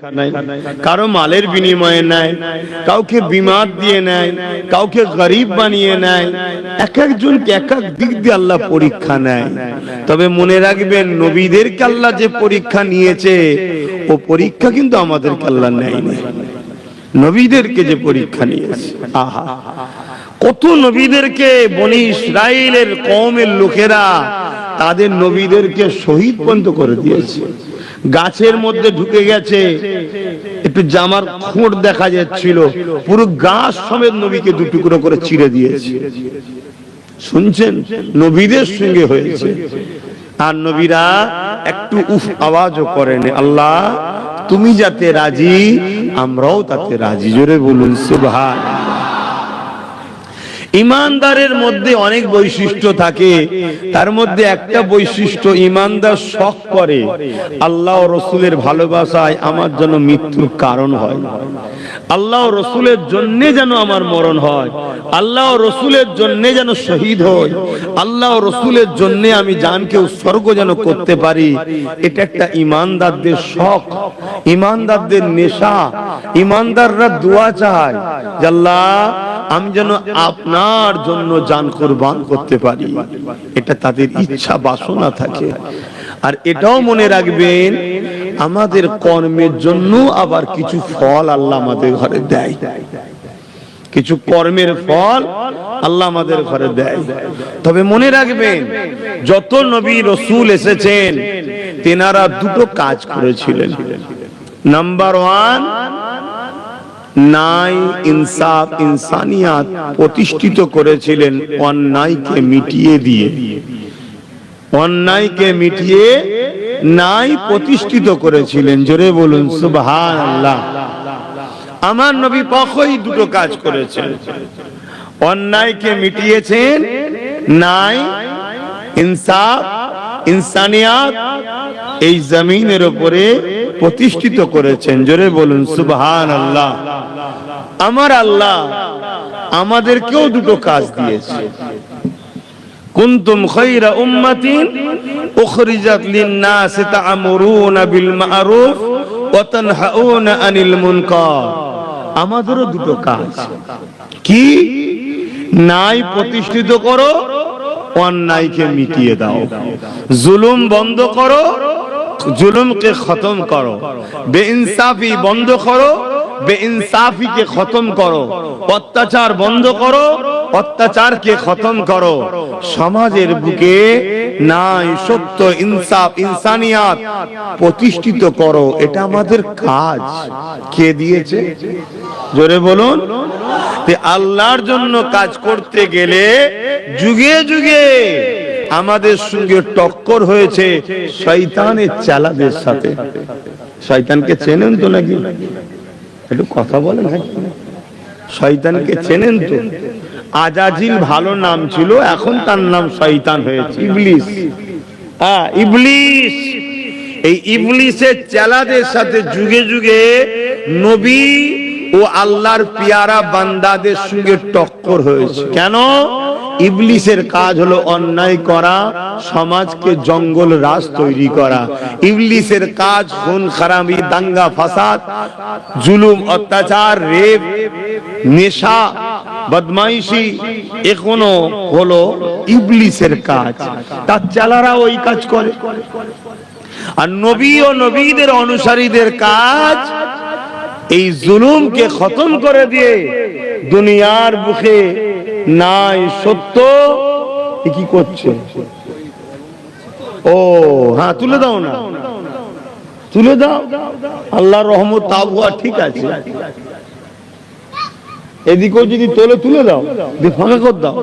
পরীক্ষা নাই, কারো মালের বিনিময়ে নেয়, কাউকে বিমার দিয়ে নেয়, কাউকে গরিব বানিয়ে নেয়, এক একজনকে এক এক দিক দিয়ে আল্লাহ পরীক্ষা নেয়। তবে মনে রাখবেন, নবীদেরকে আল্লাহ যে পরীক্ষা নিয়েছে ও পরীক্ষা কিন্তু আমাদেরকে আল্লাহ নেয়নি। নবীদেরকে যে পরীক্ষা নিয়েছে, আহা, কত নবীদেরকে বনি ইসরাইলের কওমের লোকেরা তাদের নবীদেরকে শহীদ পর্যন্ত করে দিয়েছে। গাছের মধ্যে ঢুকে গেছে, একটু জামার খোঁড় দেখা যাচ্ছিল, পুরো গাছ সমেত নবীকে দু টুকরো করে চিড়ে দিয়েছে। শুনছেন, নবীদের সঙ্গে হয়েছে। আর নবীরা একটু উফ আওয়াজও করেন, আল্লাহ তুমি যাতে রাজি আমরাও তাতে রাজি। জোরে বলুন সুবহানাল্লাহ। ইমানদারের মধ্যে অনেক বৈশিষ্ট্য থাকে, তার মধ্যে একটা বৈশিষ্ট্য, ইমানদার শখ করে আল্লাহ ও রসুলের ভালোবাসায় আমার জন্য মৃত্যুর কারণ হয়, আল্লাহ ও রসুলের জন্য যেন আমার মরণ হয়, আল্লাহ ও রসুলের জন্য যেন শহীদ হই, আল্লাহ ও রসুলের জন্য আমি জানকে উৎসর্গ যেন করতে পারি। এটা একটা ইমানদারদের শখ, ইমানদারদের নেশা। ইমানদাররা দোয়া চায় যে আল্লাহ আমি যেন আপনার জন্য জান কুরবান করতে পারি, এটা তাদের ইচ্ছা বাসনা থাকে। আর এটাও মনে রাখবেন, আমাদের কর্মের জন্য আবার কিছু ফল আল্লাহ আমাদের ঘরে দেয়, কিছু কর্মের ফল আল্লাহ আমাদের ঘরে দেয়। তবে মনে রাখবেন, যত নবী রসুল এসেছেন তেনারা দুটো কাজ করেছিলেন। নাম্বার ওয়ান, ন্যায়, ইনসাফ, ইনসানিয়াত প্রতিষ্ঠিত করেছিলেন, অন্যায়কে মিটিয়ে দিয়ে, অন্যায়কে মিটিয়ে ন্যায় প্রতিষ্ঠিত করেছিলেন। জোরে বলুন সুবহানাল্লাহ। আমার নবী পক্ষই দুটো কাজ করেছেন, অন্যায়কে মিটিয়েছেন, ন্যায়, ইনসাফ, ইনসানিয়াত এই জমিনের উপরে প্রতিষ্ঠিত করেছেন। জোরে বলুন সুবহানাল্লাহ। আমার আল্লাহ আমাদেরকেও দুটো কাজ দিয়েছে। কুনতুম খায়রা উম্মাতিন উখরিজাত লিন-নাস তা'মুরুনা বিল মা'রুফ ওয়া তানহাউনা আনিল মুনকার। আমাদেরও দুটো কাজ, কি? ন্যায় প্রতিষ্ঠিত করো, অন্যায়কে মিটিয়ে দাও, জুলুম বন্ধ করো, জুলুমকে খতম করো, বেইনসাফি বন্ধ করো, বেইনসাফিকে খতম করো, অত্যাচার বন্ধ করো, অত্যাচারকে খতম করো। সমাজের বুকে ন্যায়, সত্য, ইনসাফ, ইনসানিয়াত প্রতিষ্ঠিত করো। এটা আমাদের কাজ। কে দিয়েছে? জোরে বলুন। আল্লাহর জন্য কাজ করতে গেলে যুগে যুগে আমাদের সঙ্গে টক্কর হয়েছে শয়তানের চালাদের সাথে। শয়তানকে চেনেন তো নাকি? একটু কথা বলেন। শয়তানকে চেনেন তো? আজাজিল ভালো নাম ছিল, এখন তার নাম শয়তান হয়েছে, ইবলিস। হ্যাঁ, ইবলিস। এই ইবলিসের চালাদের সাথে যুগে যুগে নবী ও আল্লাহর পিয়ারা বান্দাদের সঙ্গে টক্কর হয়েছে। কেন? ইবলিসের কাজ হলো অন্যায় করা, সমাজকে জঙ্গল রাজ তৈরি করা। ইবলিসের কাজ খুন খারামি, দাঙ্গা ফাসাদ, জুলুম, অত্যাচার, রেপ, নেশা, বদমাইশি, এখনো হলো ইবলিসের কাজ। তার চালারা ওই কাজ করে। আর নবী ও নবীদের অনুসারীদের কাজ এই জুলুমকে খতম করে দিয়ে দুনিয়ার বুকে ন্যায়, সত্য কি করছে? ও হ্যাঁ, তুলে দাও না, তুলে দাও। আল্লাহর রহমত আবহাওয়া ঠিক আছে, এদিকেও যদি তোলে তুলে দাও, ফাঁকা করে দাও।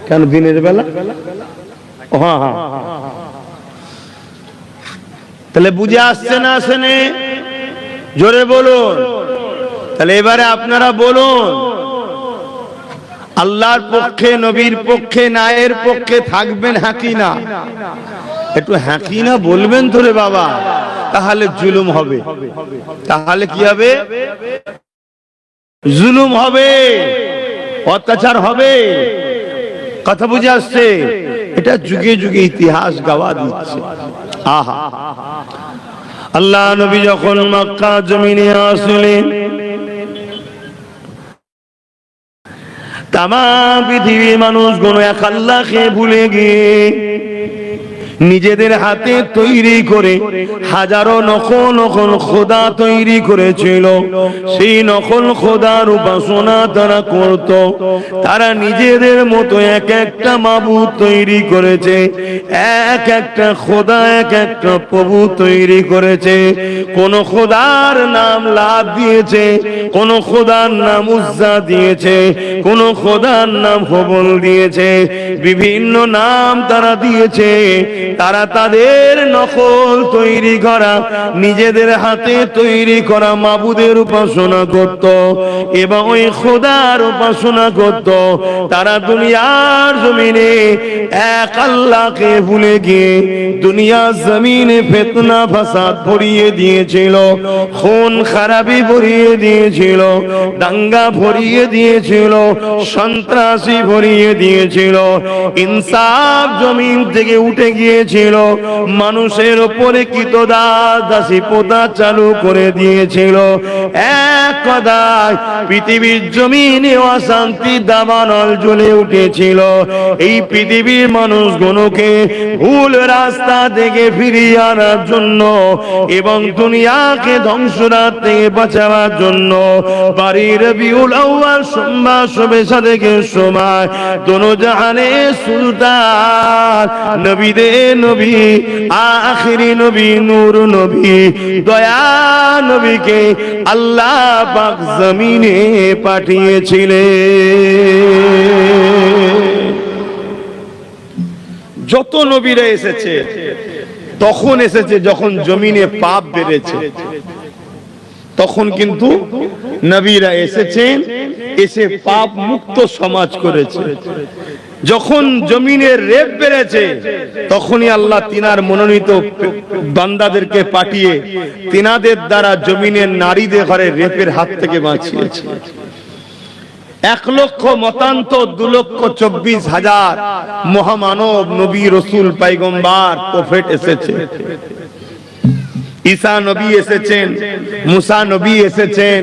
কেন দিনের বেলা? হ্যাঁ হ্যাঁ, তাহলে বুঝে আসছে না? আসেনি? জোরে বলুন। তাহলে এবারে আপনারা বলুন, আল্লাহর পক্ষে, নবীর পক্ষে, ন্যায়ের পক্ষে থাকবেন হ্যাঁ কি না? একটু হ্যাঁ কি না বলবেন তো রে বাবা। তাহলে জুলুম হবে। তাহলে কি হবে? জুলুম হবে, অত্যাচার হবে। কথা বুঝে আসছে? এটা যুগে যুগে ইতিহাস গাওয়া দিচ্ছে। আহা, আল্লাহ নবী যখন মক্কা জমিনে আসলেন, তামাম পৃথিবীর মানুষগুলো এক আল্লাহকে ভুলে গিয়ে নিজেদের হাতে তৈরি করে হাজারো নকল নকল খোদা তৈরি করেছিল। সেই নকল খোদার উপাসনা তারা করত। তারা নিজেদের মতো এক একটা মাবুদ তৈরি করেছে, এক একটা খোদা এক একটা প্রভু তৈরি করেছে। কোন খোদার নাম লাত দিয়েছে, কোন খোদার নাম উজ্জা দিয়েছে, কোন খোদার নাম হবল দিয়েছে, বিভিন্ন নাম তারা দিয়েছে। তারা তাদের নকল তৈরি করা, নিজেদের হাতে তৈরি করা মাবুদের উপাসনা করত এবং ওই খোদার উপাসনা করত। তারা দুনিয়ার জমিনে এক আল্লাহকে ভুলে গিয়ে দুনিয়ার জমিনে ফিতনা ফাসাদ ভরিয়ে দিয়েছিল, খুন খারাপি ভরিয়ে দিয়েছিল, দাঙ্গা ভরিয়ে দিয়েছিল, সন্ত্রাসী ভরিয়ে দিয়েছিল। ইনসাফ জমিন থেকে উঠে গিয়েছিল, মানুষের উপরে কৃতদাস দাসীপ্রথা চালু করে দিয়েছিল। এক কথায় পৃথিবীর জমিনে অশান্তি দাবানল জ্বলে উঠেছিল। এই পৃথিবীর মানুষগুলোকে ভুল রাস্তা থেকে ফিরিয়ে আনার জন্য এবং দুনিয়াকে ধ্বংসরাত থেকে বাঁচাবার জন্য বাড়ির রবিউল আউয়াল সোমবার শুভেচ্ছা থেকে সময় দোনো জাহানের সুলতান নবীদের নবী, আখিরি নবী, নূর নবী, দয়া নবীকে আল্লাহ পাক জমিনে পাঠিয়েছিলেন। যত নবীরা এসেছে তখন এসেছে যখন জমিনে পাপ বেড়েছে, তখন কিন্তু নবীরা এসেছেন, এসে পাপ মুক্ত সমাজ করেছে। যখন জমিনের রেপ বেড়েছে তখনই আল্লাহ তিনার মনোনীত বান্দাদেরকে পাঠিয়ে তিনাদের দ্বারা জমিনের নারীদের ঘরে রেপের হাত থেকে বাঁচিয়েছে। 1,00,000 মতান্তর 2,24,000 মহামানব নবী রসুল পয়গম্বর প্রফেট এসেছে। ঈসা নবী এসেছেন, মুসা নবী এসেছেন,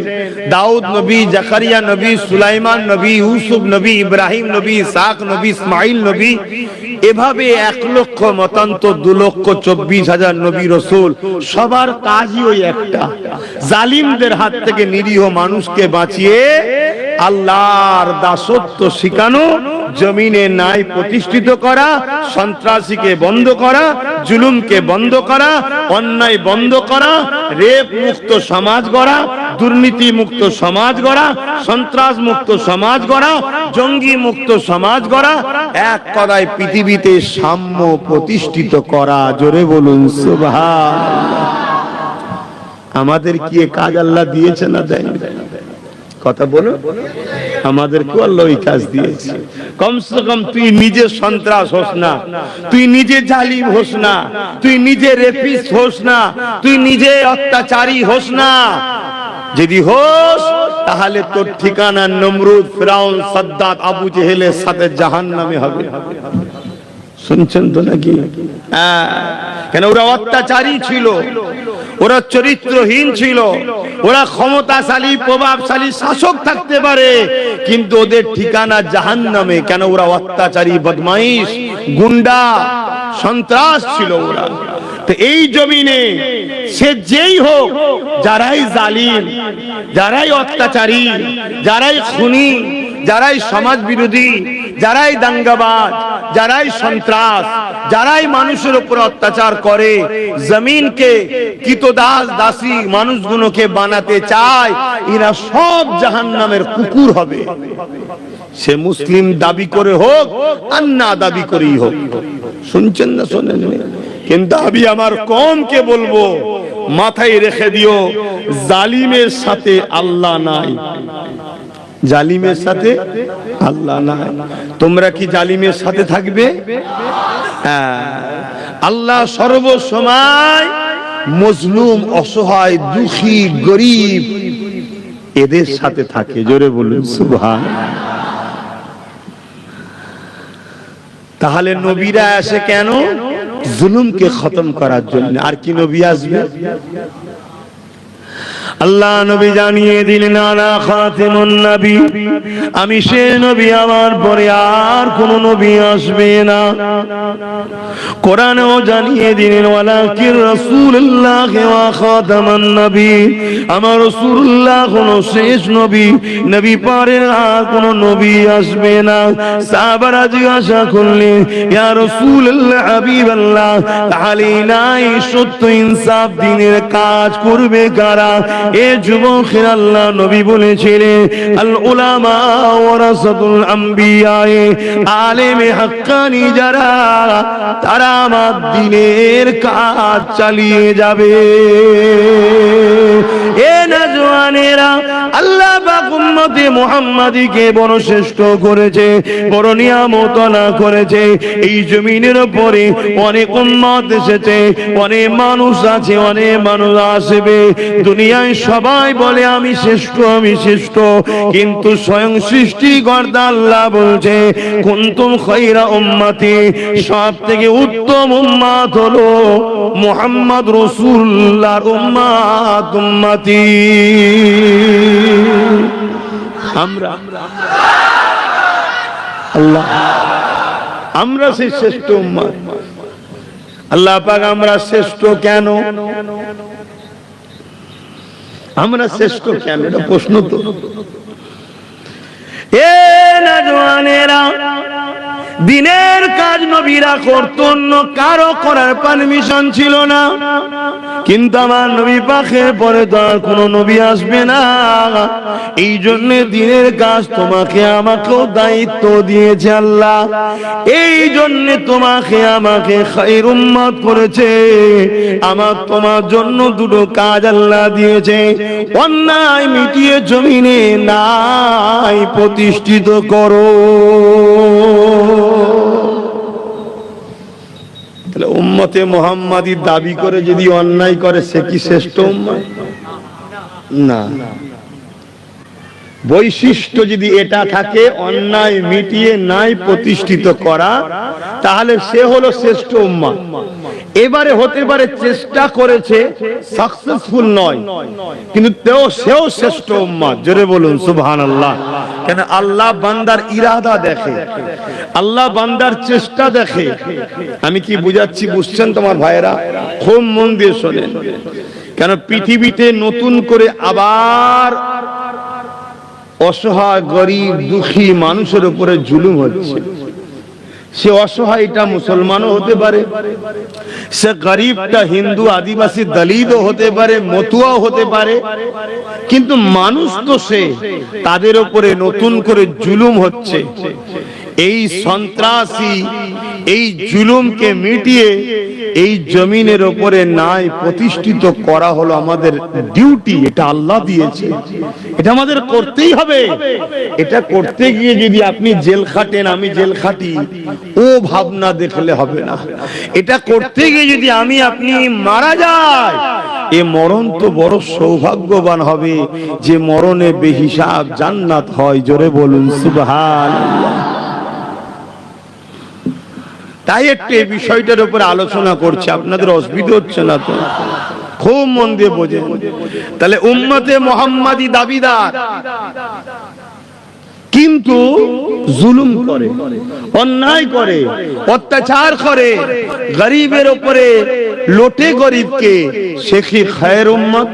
দাউদ নবী, জাকারিয়া নবী, সুলাইমান নবী, ইউসুফ নবী, ইব্রাহিম নবী, ইসহাক নবী, ইসমাইল নবী। এভাবে 1,00,000 মতান্তর 2,24,000 নবী রসুল। সবার কাজই ওই একটা, জালিমদের হাত থেকে নিরীহ মানুষকে বাঁচিয়ে আল্লাহর দাসত্ব শিখানো, জমিনে ন্যায় প্রতিষ্ঠিত করা, সন্ত্রাসীকে বন্ধ করা, জুলুমকে বন্ধ করা, অন্যায় বন্ধ করা, রেপ মুক্ত সমাজ গড়া, দুর্নীতি মুক্ত সমাজ গড়া, সন্ত্রাস মুক্ত সমাজ গড়া, জঙ্গি মুক্ত সমাজ গড়া, এক কথায় পৃথিবীতে সাম্য প্রতিষ্ঠিত করা। জোরে বলুন সুবহানাল্লাহ। আমাদের কি কাজ আল্লাহ দিয়েছে না দেয়নি? কথা বলো, আমাদেরকে আল্লাহ ওই কাজ দিয়েছে। কমসে কম তুই নিজে সন্ত্রাস হোস না, তুই নিজে জালিম হোস না, তুই নিজে রেপিস্ট হোস না, তুই নিজে অত্যাচারী হোস না। যদি হোস তাহলে তোর ঠিকানা নমরুদ, ফিরাউন, সাদ্দাত, আবু জেহেলের সাথে জাহান্নামে হবে। শুনছেন তো নাকি? কেন ওরা অত্যাচারী ছিল, ওরা চরিত্রহীন ছিল, ওরা ক্ষমতাশালী প্রভাবশালী শাসক থাকতে পারে কিন্তু ওদের ঠিকানা জাহান্নামে। কেন? ওরা অত্যাচারী, বদমাইশ, গুন্ডা, সন্ত্রাস ছিল ওরা। তো এই জমিনে সে যেই হোক, যারাই জালিম, যারাই অত্যাচারী, যারাই খুনি, যারাই সমাজ বিরোধী, যারাই দাঙ্গাবাজ, যারাই সন্ত্রাস, যারাই মানুষের উপর অত্যাচার করে, জমিনকে কৃতদাস দাসী মানুষগুলোকে বানাতে চায়, এরা সব জাহান্নামের কুকুর হবে। সে মুসলিম দাবি করে হোক আর না দাবি করেই হোক। শুনছেন না শোনেন? কিন্তু আমি আমার কমকে বলবো, মাথায় রেখে দিও, জালিমের সাথে আল্লাহ নাই, জালিমের সাথে আল্লাহ নাই। তোমরা কি জালিমের সাথে থাকবে? আল্লাহ সর্বসময় মজলুম, অসহায়, দুঃখী, গরিব এদের সাথে থাকে। জোরে বলুন সুবহানাল্লাহ। তাহলে নবীরা আসে কেন? জুলুমকে খতম করার জন্য। আর কি নবী আসবে? আল্লাহ নবী জানিয়ে দিলেন আনা খাতিমুন নবী, আমি সে নবী, আমার পরে আর কোন নবী আসবে না। কোরআনেও জানিয়ে দিলেন ওয়ালাকির রাসূলুল্লাহ ওয়া খাতামান নবী, আমার রাসূলুল্লাহ হলো শেষ নবী, নবী পরের আর কোন নবী আসবে না। সাহাবারা জিজ্ঞাসা করলেন ইয়া রাসূলুল্লাহ হাবিবাল্লাহ, তাহলে নাই সত্য ইনসাফ দ্বীনের কাজ করবে কারা? এ যুবকের আল্লাহ নবী বলেছিলেন আল উলামা ওয়ারাসাতুল আম্বিয়া, আলেমে হাক্কানি যারা, তারা আমার দ্বীনের কাজ চালিয়ে যাবে। এ নওজওয়ানেরা, আল্লাহ পাক উম্মতে মুহাম্মাদীকে বড় শ্রেষ্ঠ করেছে, বড় নিয়ামত আল্লাহ করেছে। এই জমিনের উপরে অনেক উম্মত এসেছে, অনেক মানুষ আছে, অনেক মানুষ আসবে। দুনিয়ায় সবাই বলে আমি শ্রেষ্ঠ, আমি শ্রেষ্ঠ, কিন্তু স্বয়ং সৃষ্টিকর্তা আল্লাহ বলছে কুনতুম খায়রা উম্মতি, সব থেকে উত্তম উম্মত হলো মুহাম্মদ রাসূলুল্লাহর উম্মত, উম্মতি। আমরা আল্লাহ, আমরা সেই শ্রেষ্ঠ উম্মত। আল্লাহ পাক আমরা শ্রেষ্ঠ কেন? আমরা শ্রেষ্ঠ কেন? এটা প্রশ্ন তো। এ নওজওয়ানেরা, দিনের কাজ নবীরা করতো, অন্য কারো করার পারমিশন ছিল না, কিন্তু আমার নবী পাকের পরে তো আর কোন নবী আসবে না। এই জন্য দিনের কাজ তোমাকে আমাকেও দায়িত্ব দিয়েছে আল্লাহ। এই জন্য তোমাকে আমাকে খায়র উম্মত করেছে। আমার তোমার জন্য দুটো কাজ আল্লাহ দিয়েছে, অন্যায় মিটিয়ে জমিনে নাই প্রতিষ্ঠিত করো। তাহলে উম্মতে মুহাম্মাদী দাবি করে যদি অন্যায় করে, সে কি শ্রেষ্ঠ উম্মত? না। বৈশিষ্ট্য যদি এটা থাকে, অন্যায় মিটিয়ে নাই প্রতিষ্ঠিত করা, তাহলে সে হলো শ্রেষ্ঠ উম্মত। এবারে হতে পারে চেষ্টা করেছে, সাকসেসফুল নয়, কিন্তু সেও শ্রেষ্ঠ উম্মত। জোরে বলুন সুবহানাল্লাহ। কেন? আল্লাহ বান্দার ইরাদা দেখে, আল্লাহ বান্দার চেষ্টা দেখে। আমি কি বুঝাচ্ছি বুঝছেন তোমার ভাইয়েরা? খুব মন দিয়ে শোনেন। কেন পৃথিবীতে নতুন করে আবার অসহায়, গরিব, দুঃখী মানুষের উপরে জুলুম হচ্ছে। সে অসহায়টা মুসলমানও হতে পারে, সে গরিবটা হিন্দু, আদিবাসী, দলিতও হতে পারে, মতুয়াও হতে পারে, কিন্তু মানুষ তো সে। তাদের উপরে নতুন করে জুলুম হচ্ছে। এই সন্ত্রাসী, এই জুলুমকে মিটিয়ে এই জমিনের উপরে ন্যায় প্রতিষ্ঠিত করা হলো আমাদের ডিউটি। এটা আল্লাহ দিয়েছে, এটা আমাদের করতেই হবে। এটা করতে গিয়ে যদি আপনি জেল খাটেন, আমি জেল খাটি, ও ভাবনা দেখলে হবে না। এটা করতে গিয়ে যদি আমি আপনি মারা যাই, এ মরণ তো বড় সৌভাগ্যবান হবে, যে মরণে বেহিসাব জান্নাত হয়। জোরে বলুন সুবহানাল্লাহ। তাই একটু এই বিষয়টার উপরে আলোচনা করছি, আপনাদের অসুবিধা হচ্ছে না তো? খুব মন দিয়ে বোঝেন। তাহলে উম্মতে মুহাম্মাদী দাবিদার, কিন্তু জুলুম করে, অন্যায় করে, অত্যাচার করে, গরিবের উপরে লোটে গরিবকে, সে কি খায়র উম্মত?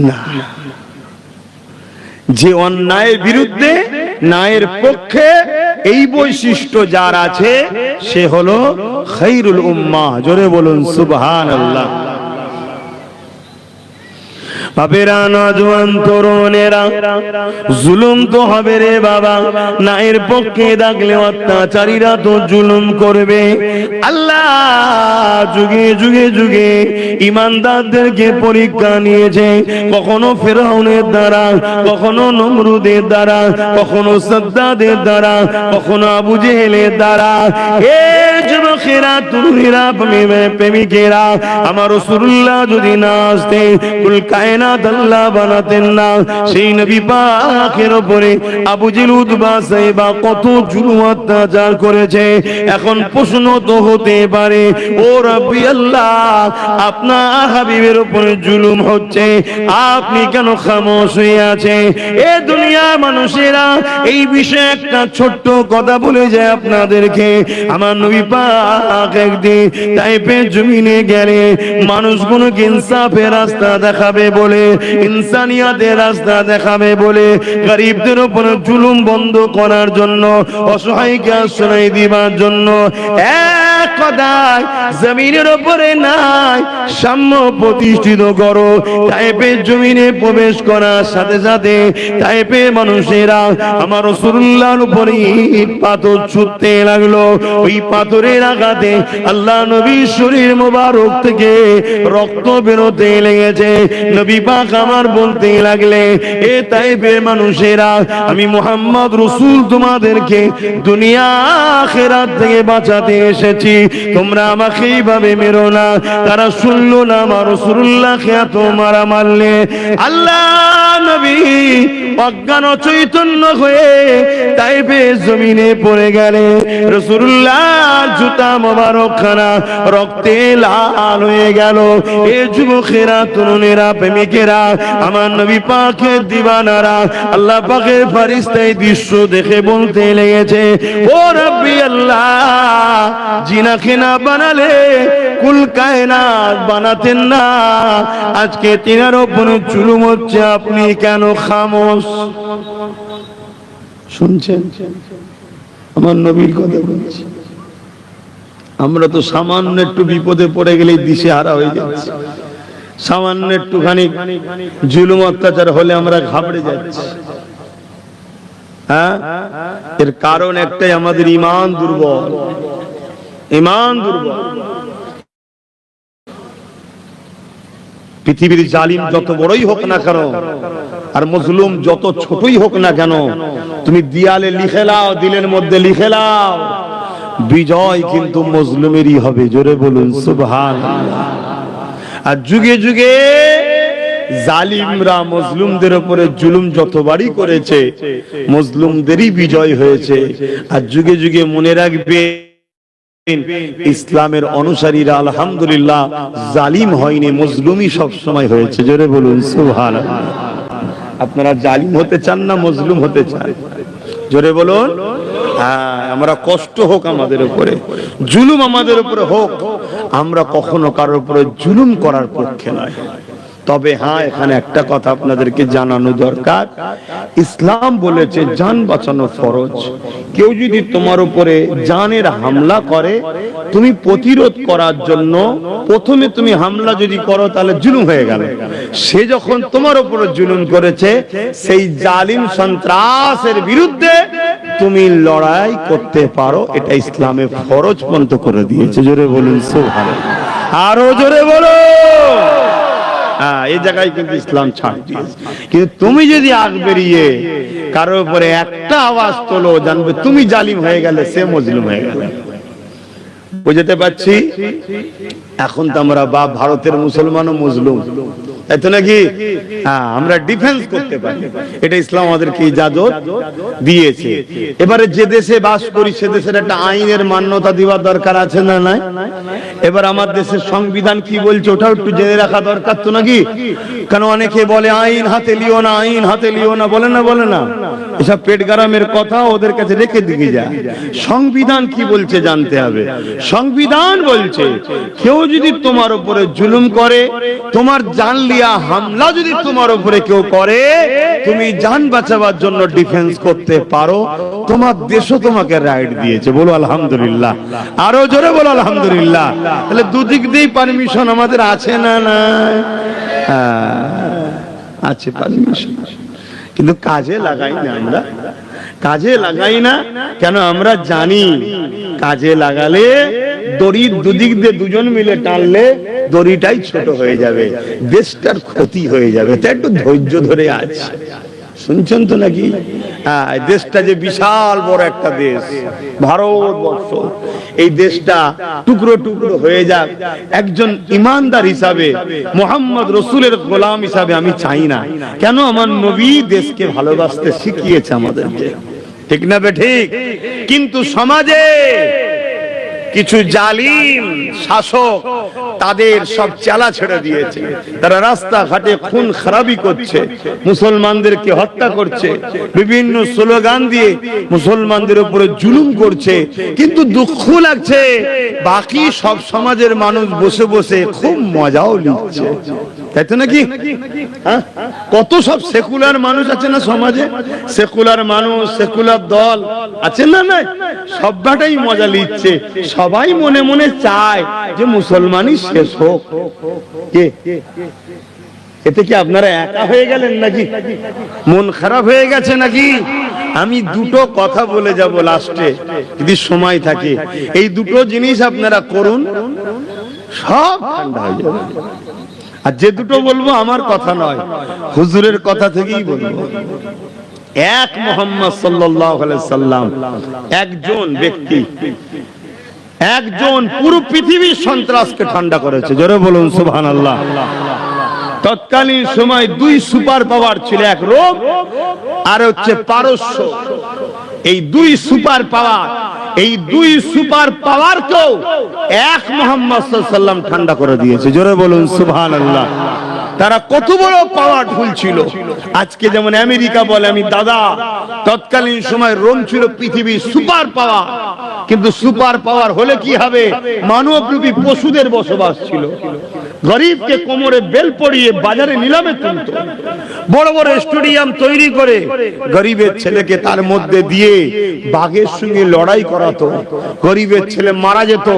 না। যে অন্যায়ের বিরুদ্ধে, ন্যায়ের পক্ষে, এই বৈশিষ্ট্য যার আছে, সে হলো খায়রুল উম্মাহ। জোরে বলুন সুবহানাল্লাহ। বাবেরা, নওজোয়ান তরুণেরা, জুলুম তো হবে রে বাবা। ন্যায়ের পক্ষে থাকলে অত্যাচারীরা তো জুলুম করবে। আল্লাহ যুগে যুগে যুগে ইমানদারদেরকে পরীক্ষা নিয়েছে, কখনো ফেরাউনের দ্বারা, কখনো নমরুদের দ্বারা, কখনো সাদ্দাদের দ্বারা, কখনো আবু জেহেলের দ্বারা। এ যুবক আখেরা তুমিরা প্রেমিকেরা আমার রাসূলুল্লাহ যদি না আসতেন কুল কায়নাত আল্লাহ বানাতেন না। সেই নবী পাকের উপরে আবু জেহেল উতবা সাইবা কত জুলুম অত্যাচার করেছে। এখন প্রশ্ন তো হতে পারে, ও রাব্বি আল্লাহ, আপনার হাবিবের উপরে জুলুম হচ্ছে, আপনি কেন খামোশ হয়ে আছেন? এ দুনিয়ার মানুষেরা এই বিষয়ে একটা ছোট্ট কথা বলে যায় আপনাদেরকে। আমার নবী পাক একদিন তাইফের জমিনে গেলে মানুষগুলোকে ইনসাফের রাস্তা দেখাবে বলে, ইনসানিয়াতের রাস্তা দেখাবে বলে, গরিবদের উপর জুলুম বন্ধ করার জন্য, অসহায়কে আশ্রয় দিবার জন্য এক কথায় জমিনের উপরে নাই সাম্য প্রতিষ্ঠিত করো। তাইফের জমিনে প্রবেশ করার সাথে সাথে তাইফের মানুষেরা আমার রাসূলুল্লাহর উপরে ইট পাথর ছুঁড়তে লাগলো। ওই পাথরের আঘাতে আল্লাহ নবীর শরীর মোবারক থেকে রক্ত বেরোতে লেগেছে। নবী পাক আমার বলতে লাগলে, এ তাইফের মানুষেরা, আমি মুহাম্মদ রাসূল তোমাদেরকে দুনিয়া আখিরাত থেকে বাঁচাতে এসেছি, তোমরা আমাকে এইভাবে মেরো না। তারা শুনলো না, আমার রাসূলুল্লাহকে এত মারা মারলে। আল্লাহ নবী অজ্ঞান চৈতন্য হয়ে তাইফের জমিনে পড়ে গেলে রাসূলুল্লাহ জুতা মোবারক খানা রক্তে লাল হয়ে গেল। এ যুবকেরা, তরুণেরা, প্রেমিকেরা, আমার নবী পাকের দিওয়ানারা, আল্লাহ পাকের ফেরেশতা এই দৃশ্য দেখে বলতে লেগেছে, ও রাব্বি আল্লাহ, জিনাকে না বানালে কুল কায়নাত বানাতেন না। আজকে তিনার উপরে জুলুম হচ্ছে, আপনি কেন খামোশ? শুনছেন আমার নবীর কথা বলছি। আমরা তো সামান্য একটু বিপদে পড়ে গেলেই দিশেহারা হয়ে যাচ্ছি, সামান্য একটুখানি জুলুম অত্যাচার হলে আমরা ঘাবড়ে যাচ্ছি। হ্যাঁ, এর কারণ একটাই, আমাদের ঈমান দুর্বল, ঈমান দুর্বল। পৃথিবীর জালিম যত বড়ই হোক না কেন, আর মজলুম যত ছোটই হোক না কেন, তুমি দিয়ালে লিখে লাও, দিলের মধ্যে লিখে লাও, বিজয় কিন্তু মজলুমেরই হবে। জোরে বলুন সুবহানাল্লাহ। আর যুগে যুগে জালিমরা মজলুমদের উপরে জুলুম যতবারই করেছে, মজলুমদেরই বিজয় হয়েছে। আর যুগে যুগে মনে রাখবে, ইসলামের অনুসারীরা আলহামদুলিল্লাহ জালিম হয়নি, মজলুমই সব সময় হয়েছে। জোরে বলুন সুবহানাল্লাহ। আপনারা জালিম হতে চান না মজলুম হতে চান? জোরে বলুন। হ্যাঁ, আমরা কষ্ট হোক আমাদের উপরে, জুলুম আমাদের উপরে হোক, আমরা কখনো কারোর উপরে জুলুম করার পক্ষে নয়। তবে হ্যাঁ, এখানে একটা কথা আপনাদেরকে জানানো দরকার, ইসলাম বলেছে জান বাঁচানো ফরজ। কেউ যদি তোমার উপরে জানের হামলা করে, তুমি প্রতিরোধ করার জন্য প্রথমে তুমি হামলা যদি করো তাহলে জুলুম হয়ে গেল। সে যখন তোমার উপরে জুলুম করেছে, সেই জালিম সন্ত্রাসের বিরুদ্ধে তুমি লড়াই করতে পারো, এটা ইসলামে ফরজ পর্যন্ত করে দিয়েছে। জোরে বলুন সুবহানাল্লাহ, আরো জোরে বলো। এই জায়গায় কিন্তু ইসলাম ছাড় দিয়েছে। কিন্তু তুমি যদি আগ বেরিয়ে কারোর উপরে একটা আওয়াজ তোলো, জানবে তুমি জালিম হয়ে গেলে, সে মজলুম হয়ে গেল। বুঝতে পারছি? এখন তো আমরা ভারতের মুসলমানও মজলুম, তাই তো নাকি? হ্যাঁ, আমরা ডিফেন্স করতে পারি, এটা ইসলাম আমাদেরকে ইজাজত দিয়েছে। এবারে যে দেশে বাস করি সে দেশের একটা আইনের মান্যতা দেওয়ার দরকার আছে না নাই? এবার আমার দেশের সংবিধান কি বলছে ওটাও একটু জেনে রাখা দরকার তো নাকি? কেন অনেকে বলে আইন হাতে লিও না, আইন হাতে লিও না, বলে না, বলে না? এসব পেট গরমের কথা ওদের কাছে রেখে দিকে যায়। সংবিধান কি বলছে জানতে হবে। সংবিধান বলছে কেউ যদি তোমার উপরে জুলুম করে, তোমার জান লিয়া হামলা যদি তোমার উপরে কেউ করে, তুমি জান বাঁচাবার জন্য ডিফেন্স করতে পারো, তোমার দেশও তোমাকে রাইট দিয়েছে। বলো আলহামদুলিল্লাহ, আরো জোরে বলো আলহামদুলিল্লাহ। তাহলে দুদিক দিয়ে পারমিশন আমাদের আছে না? না, আছে পারমিশন, কিন্তু কাজে লাগাই না। আমরা কাজে লাগাই না কেন? আমরা জানি কাজে লাগালে দড়ির দুদিক দিয়ে দুজন মিলে টানলে দড়িটাই ছোট হয়ে যাবে, দেশটার ক্ষতি হয়ে যাবে। তাই একটু ধৈর্য ধরে আছে, শুনছেন তো নাকি? হ্যাঁ, দেশটা যে বিশাল বড় একটা দেশ ভারতবর্ষ, এই দেশটা টুকরো টুকরো হয়ে যাক, একজন ইমানদার হিসাবে, মুহাম্মদ রাসূলের গোলাম হিসাবে আমি চাই না। কেন? আমার নবী দেশকে ভালোবাসতে শিখিয়েছে আমাদেরকে, ঠিক না বে ঠিক? কিন্তু সমাজে কিছু জালিম শাসক তাদের সব চালা ছেড়ে দিয়েছে। তারা রাস্তাঘাটে খুন খারাপি করছে, মুসলমানদেরকে হত্যা করছে, বিভিন্ন স্লোগান দিয়ে মুসলমানদের উপরে জুলুম করছে। কিন্তু দুঃখ লাগছে, বাকি সব সমাজের মানুষ বসে বসে খুব মজাও নিচ্ছে, তাই তো নাকি? কত সব সেকুলার মানুষ আছে না সমাজে, সেকুলার মানুষ, সেকুলার দল আছে না? নাই, সবটাই মজা নিচ্ছে। সবাই মনে মনে চায় যে মুসলমানই শেষ হোক। এতে কি আপনারা একা হয়ে গেলেন নাকি? মন খারাপ হয়ে গেছে নাকি? আমি দুটো কথা বলে যাব লাস্টে, যদি সময় থাকে। এই দুটো জিনিস আপনারা করুন, সব ঠান্ডা হয়ে যাবে। আর যে দুটো বলবো আমার কথা নয়, হুজুরের কথা থেকেই বলবো। এক, মুহাম্মদ সাল্লাল্লাহু আলাইহি সাল্লাম একজন ব্যক্তি, একজন পুরো পৃথিবীর সন্ত্রাসকে ঠান্ডা করেছে। জোরে বলুন সুবহানাল্লাহ। তৎকালীন সময় দুই সুপার পাওয়ার ছিল, এক রোম আর হচ্ছে পারস্য। এই দুই সুপার পাওয়ার, এই দুই সুপার পাওয়ারকেও এক মুহাম্মদ সাল্লাল্লাহু আলাইহি সাল্লাম ঠান্ডা করে দিয়েছে। জোরে বলুন সুবহানাল্লাহ। তারা কত বড় পাওয়ারফুল ছিল। আজকে যেমন আমেরিকা বলে আমি দাদা, তৎকালীন সময় রোম ছিল পৃথিবীর সুপার পাওয়ার। কিন্তু সুপার পাওয়ার হলে কি হবে? মানবরূপী পশুদের বসবাস ছিল। গরিবকে কোমরে বেল পরিয়ে বাজারে নিলামে তুলত, বড় বড় স্টেডিয়াম তৈরি করে গরিবের ছেলেকে তার মধ্যে দিয়ে বাঘের সঙ্গে লড়াই করাতো। গরিবের ছেলে মারা যেত,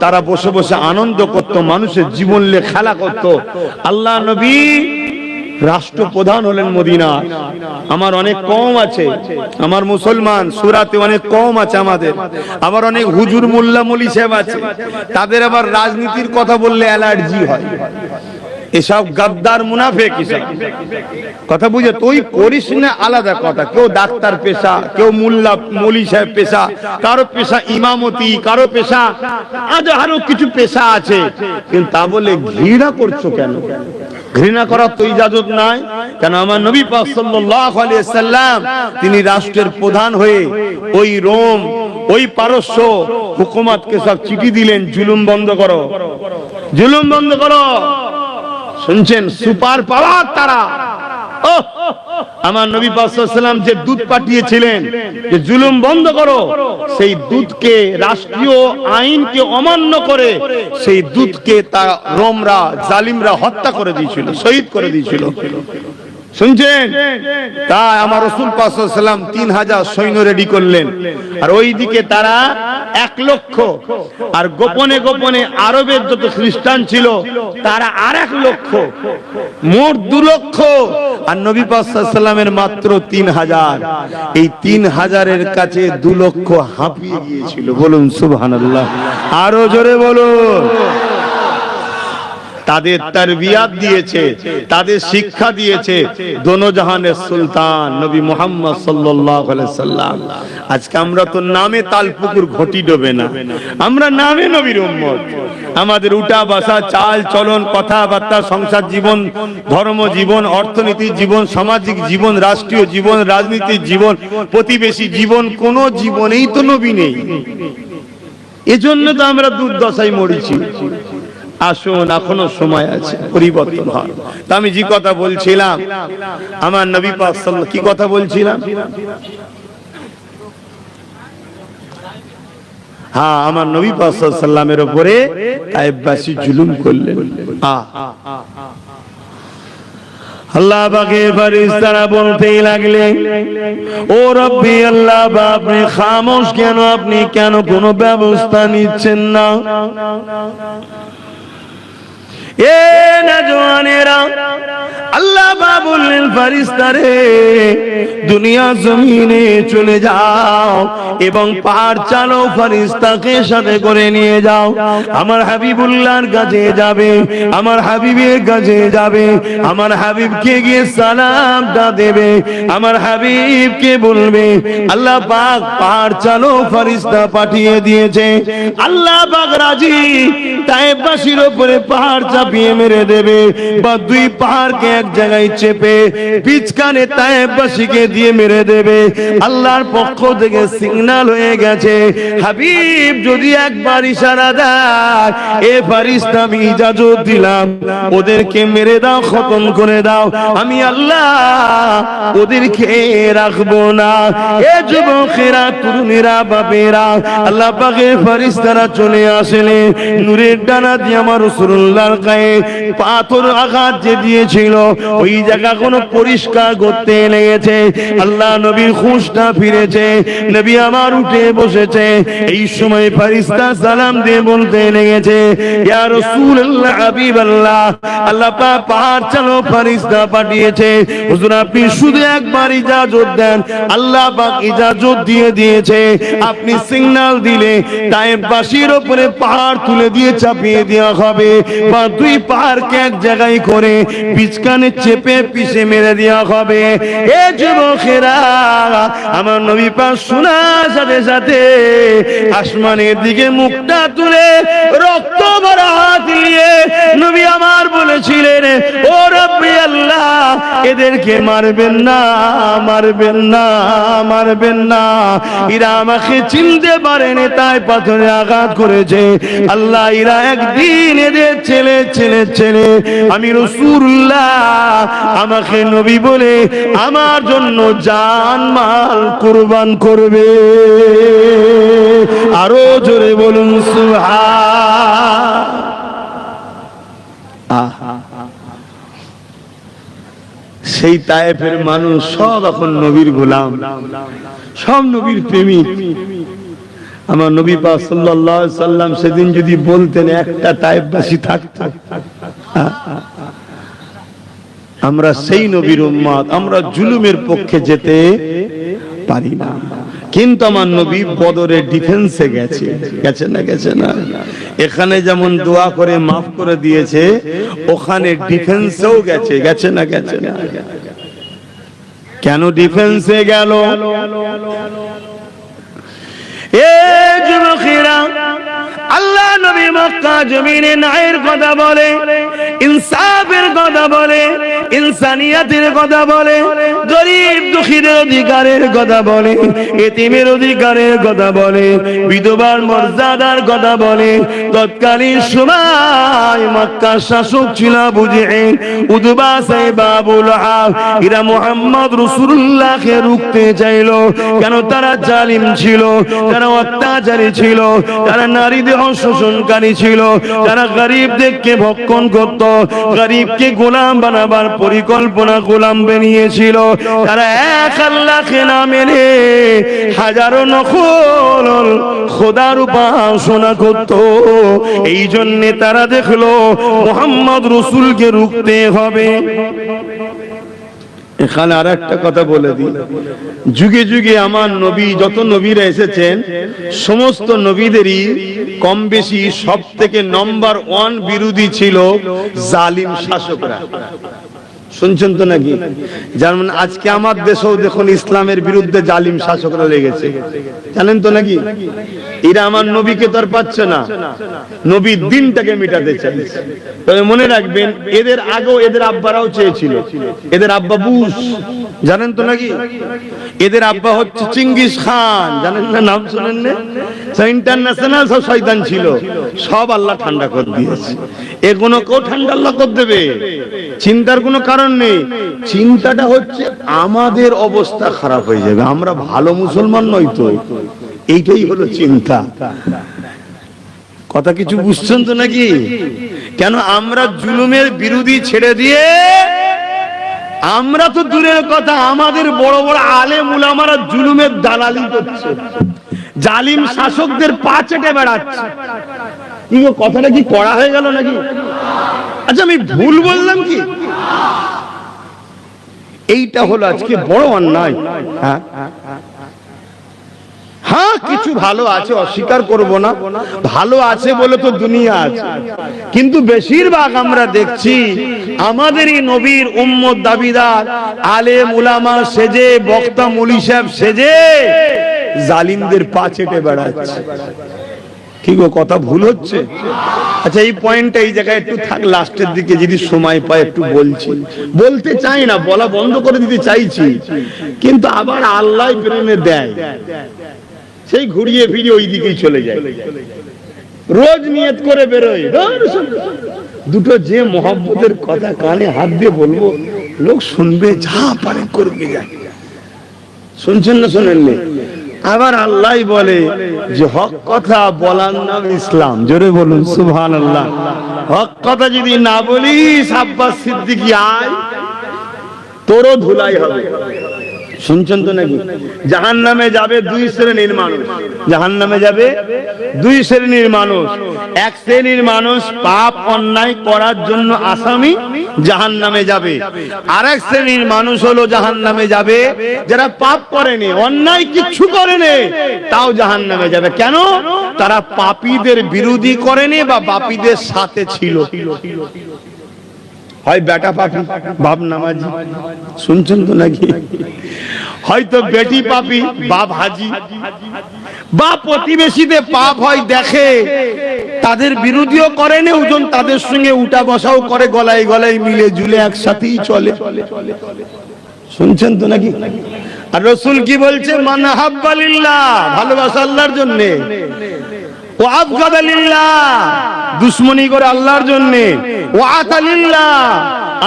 তারা বসে বসে আনন্দ করত, মানুষের জীবন নিয়ে খেলা করত। আল্লাহ নবী রাষ্ট্রপ্রধান হলেন মদিনা। আমার অনেক কম আছে, আমার মুসলমান সুরাতে অনেক কম আছে আমাদের, আবার অনেক হুজুর মোল্লা মলি সাহেব আছে, তাদের আবার রাজনীতির কথা বললে অ্যালার্জি হয়। এসব গাদ্দার মুনাফিক এসব কথা বুঝে তুই করিস না, আলাদা কথা। কেউ ডাক্তার পেশা, কেউ মোল্লা মলি সাহেব পেশা, কারো পেশা ইমামতি, কারো পেশা আরো কিছু পেশা আছে। কিন্তু তা বলে ঘৃণা করছো কেন? ঘৃণা করার তো ইজাজত নাই। কেন? আমার নবী পাক সাল্লাল্লাহু আলাইহি সাল্লাম তিনি রাষ্ট্রের প্রধান হয়ে ওই রোম, ওই পারস্য হুকুমতকে সব চিঠি দিলেন, জুলুম বন্ধ করো, জুলুম বন্ধ করো। শুনছেন? সুপার পাওয়ার তারা। আমার নবী পাক সাল্লাল্লাহু আলাইহি সাল্লাম যে দূত পাঠিয়েছিলেন যে জুলুম বন্ধ করো, সেই দূতকে, রাষ্ট্রীয় আইনকে অমান্য করে সেই দূতকে তা রোমরা, জালিমরা হত্যা করে দিয়েছিল, শহীদ করে দিয়েছিল। শুনছেন? তাই আমার রাসূল পাক সাল্লাল্লাহু আলাইহি সাল্লাম 3000 সৈন্য রেডি করলেন, আর ওইদিকে তারা 1 লক্ষ, আর গোপনে গোপনে আরবের যত খ্রিস্টান ছিল তারা আর 1 লক্ষ, মোট 2 লক্ষ। আর নবী পাক সাল্লাল্লাহু আলাইহি সাল্লামের মাত্র 3000। এই 3000-এর কাছে 2 লক্ষ হাঁপিয়ে গিয়েছিল। বলুন সুবহানাল্লাহ, আরো জোরে বলুন। তাদের তারবিয়াত দিয়েছে, তাদের শিক্ষা দিয়েছে দোনো জাহানের সুলতান নবী মুহাম্মদ সাল্লাল্লাহু আলাইহি সাল্লাম। আজকে আমরা তো নামে তালপুকুর ঘটি ডোবে না, আমরা নামে নবীর উম্মত। আমাদের উঠা বসা, চাল চলন, কথাবার্তা, সংসার জীবন, ধর্ম জীবন, অর্থনৈতিক জীবন, সামাজিক জীবন, রাষ্ট্রীয় জীবন, রাজনৈতিক জীবন, প্রতিবেশী জীবন, কোন জীবনেই তো নবী নেই। এজন্য তো আমরা দুর্দশায় মরিছি। আসুন, এখনো সময় আছে, পরিবর্তন হয়। তা আমি যে কথা বলছিলাম, আমার নবী পাক সাল্লাল্লাহু, কি কথা বলছিলাম? হ্যাঁ, আমার নবী পাক সাল্লাল্লাহু আলাইহি সাল্লামের উপরে তায়েফবাসী জুলুম করলেন। আল্লাহ পাকের ফেরেশতারা বলতেই লাগলেন, ও রব্বি আল্লাহ, আপনি খামোশ কেন? আপনি কেন কোনো ব্যবস্থা নিচ্ছেন না? এ নওজওয়ানেরা, আল্লাহ পাক বললেন ফারিস্তারে দুনিয়া জমিনে চলে যাও এবং পাহাড় চালো ফারিস্তাকে সাথে করে নিয়ে যাও, আমার হাবিবুল্লাহর কাছে যাবে, আমার হাবিবের কাছে যাবে, আমার হাবিবকে গিয়ে সালামটা দেবে, আমার হাবিবকে বলবে আল্লাহ পাক পাহাড় চালো ফারিস্তা পাঠিয়ে দিয়েছে, আল্লাহ পাক রাজি, তায়েফবাসীর উপরে পাহাড় চাপিয়ে মেরে দেবে বা দুই পাহাড়কে এক জায়গায় চেপে বিচখানে তায়েফবাসীকে দিয়ে মেরে দেবে। আল্লাহর পক্ষ থেকে সিগন্যাল হয়ে গেছে, হাবিব যদি একবার ইশারা দেয় এ ফারিস্তা আমি ইজাজত দিলাম ওদেরকে মেরে দাও, খতম করে দাও, আমি আল্লাহ ওদেরকে রাখবো না। এ যুবকেরা, তরুণীরা, বাপেরা, আল্লাহ পাকের ফারিস্তারা চলে আসলে নূরের ডানা দিয়ে আমার রাসূলুল্লাহর গায়ে পাথর আঘাত যে দিয়েছিল ওই জায়গা কোনো পরিষ্কার করতে লেগেছে। আল্লাহ নবীর হুঁশটা ফিরেছে, নবী আমার উঠে বসেছে। এই সময় ফারিস্তা সালাম দিয়ে বলতে লেগেছে ইয়া রাসূলুল্লাহ, হাবিবাল্লাহ, আল্লাহ পাক পাহাড় চালো ফারিস্তা পাঠিয়েছে, হুজুর আপনি শুধু একবার ইজাজত দেন। আল্লাহ পাক ইজাজত দিয়ে দিয়েছে, আপনি সিগন্যাল দিলে তায়েফবাসীর উপরে পাহাড় তুলে দিয়ে চাপিয়ে দেওয়া হবে বা দুই পাহাড়কে এক জায়গায় করে বিচখানে চেপে পিষে মেরে দেওয়া হবে। এ যুবকেরা, আমার নবী পাক শোনার সাথে সাথে আসমানের দিকে মুখটা তুলে রক্ত ভরা হাত নিয়ে নবী আমার বলেছিলেন ও রব্বি আল্লাহ, এদেরকে মারবেন না, মারবেন না, মারবেন না, এরা আমাকে চিনতে পারেনি তাই পাথরে আঘাত করেছে। আল্লাহ এরা একদিন এদের ছেলে ছেলে ছেলে আমি রাসূলুল্লাহ আমাকে নবী বলে আমার জন্য জান মাল কুরবান করবে। আরো জোরে বলুন সুবহান। সেই তায়েফের মানুষ সব এখন নবীর গোলাম, সব নবীর প্রেমিক। আমার নবী পাক সাল্লাল্লাহু আলাইহি সাল্লাম সেদিন যদি বলতেন একটা তায়েফবাসী থাকতো, আমরা সেই নবীর উম্মত, আমরা জুলুমের পক্ষে যেতে পারি না। কিন্তু আমার নবী বদরের ডিফেন্সে গেছে, গেছে না, গেছে না? এখানে যেমন দোয়া করে মাফ করে দিয়েছে, ওখানে ডিফেন্সেও গেছে, গেছে না, গেছে না? কেন ডিফেন্সে গেল? এ যুবকেরা, আল্লাহ নবী মক্কা জমিনে ন্যায়ের কথা বলে, ইনসাফের কথা বলে, ইনসানিয়াতের কথা বলে, গরিব দুঃখীদের অধিকারের কথা বলে, এতিমের অধিকারের কথা বলে, বিধবার মর্যাদার কথা বলে। তৎকালীন সময় মক্কার শাসক ছিল আবু জেহেল, উতবা সাহেব, আবু লাহাব, এরা মুহাম্মদ রাসূলুল্লাহকে রুখতে চাইল। কেন? তারা জালিম ছিল, তারা অত্যাচারী ছিল, তারা নারীদের শোষণকারী ছিল, তারা গরিবদেরকে ভক্ষণ করত, গরিবকে গোলাম বানাবার পরিকল্পনা গোলাম বানিয়েছিল। তারা এক আল্লাহকে না মেনে হাজারো নকল খোদার উপাসনা করত। এই জন্য তারা দেখলো মুহাম্মদ রাসূলকে রুখতে হবে। এখানে আর একটা কথা বলে দিই, যুগে যুগে আমার নবী, যত নবীরা এসেছেন সমস্ত নবীদেরই কম বেশি সব থেকে নম্বর 1 বিরোধী ছিল জালিম শাসকরা। শুনছেন তো নাকি? যেমন আজকে আমার দেশেও দেখুন ইসলামের বিরুদ্ধে জালিম শাসকরা লেগেছে, জানেন তো নাকি? এরা আমার নবীকে তো আর পাচ্ছে না, নবীর দিনটাকে মিটাতে চাইছে। তবে মনে রাখবেন, এদের আগেও এদের আব্বারাও চেয়েছিল। এদের আব্বা বুশ, জানেন তো নাকি? এদের আব্বা হচ্ছে চিঙ্গিস খান, জানেন না? নাম শুনেন না? ইন্টারন্যাশনাল সব শয়তান ছিল, সব আল্লাহ ঠান্ডা করে দিয়েছে। এগুলো কেউ ঠান্ডা আল্লাহ করে দেবে, চিন্তার কোনো কারণ নেই। চিন্তাটা হচ্ছে আমাদের অবস্থা খারাপ হয়ে যাবে, আমরা ভালো মুসলমান নই তো, এইটাই হলো চিন্তা। কথা কিছু বুঝছেন তো নাকি? কেন আমরা জুলুমের বিরোধী ছেড়ে দিয়ে, আমরা তো দূরের কথা, আমাদের বড় বড় আলেম উলামারা জুলুমের দালালি করছে, জালিম শাসকদের পা চেটে বেড়াচ্ছে। কি কথাটা কি কড়া হয়ে গেল নাকি? আচ্ছা আমি ভুল বললাম কি? এইটা হলো আজকে বড় অন্যায়। হ্যাঁ হ্যাঁ, কিছু ভালো আছে, অস্বীকার করব না, ভালো আছে বলে তো দুনিয়া আছে, কিন্তু বেশিরভাগ আমরা দেখছি আমাদেরই নবীর উম্মত দাবিদার আলেম উলামা সেজে, বক্তা মুলি সাহেব সেজে জালিমদের পা চেটে বেড়াচ্ছে। কি গো, কথা ভুল হচ্ছে? আচ্ছা, এই পয়েন্টটা এই জায়গায় একটু থাক, লাস্টের দিকে যদি সময় পাই একটু বলছি। বলতে চাই না, বলা বন্ধ করে দিতে চাইছি, কিন্তু আবার আল্লাহ প্রেমে দেয়, সেই ঘুরিয়ে ফিরিয়ে ওই দিকেই চলে যায়। রোজ নিয়ত করে বেরোয়, দুটো যে মোহাম্মতের কথা কানে হাত দিয়ে বলবো, লোক শুনবে, যা পারে করবে, যায়। শুনছেন না শোনেননি? আবার আল্লাহ বলে যে হক কথা বলার নাম ইসলাম। জোরে বলুন সুবহানাল্লাহ। হক কথা যদি না বলিস, আব্বাস সিদ্দিকী আয়, তোরও ধুলাই হবে। শুনছেন তো নাকি? জাহান্নামে যাবে দুই শ্রেণীর মানুষ, জাহান্নামে যাবে দুই শ্রেণীর মানুষ। এক শ্রেণীর মানুষ পাপ অন্যায় করার জন্য আসামি, জাহান্নামে যাবে। আর এক শ্রেণীর মানুষ হলো জাহান্নামে যাবে যারা পাপ করেনি, অন্যায় কিচ্ছু করেনি, তাও জাহান্নামে যাবে। কেন? তারা পাপীদের বিরোধী করেনি বা পাপীদের সাথে ছিল। হয় বেটা পাপী, বাপ নামাজি। শুনছেন তো নাকি? হয়তো বেটি পাপী, বাপ হাজি। বা প্রতিবেশীদের পাপ হয় দেখে, তাদের বিরোধীও করেনি, ওজন তাদের সঙ্গে উঠা বসাও করে, গলায় গলায় মিলে ঝুলে একসাথেই চলে। শুনছেন তো নাকি? আর রাসূল কি বলছে? মান হাব্বা লিল্লাহ, ভালোবাসা আল্লাহর জন্য, ও আবগাদা লিল্লাহ, দুশমনি করে আল্লাহর জন্য, ও আতা লিল্লাহ,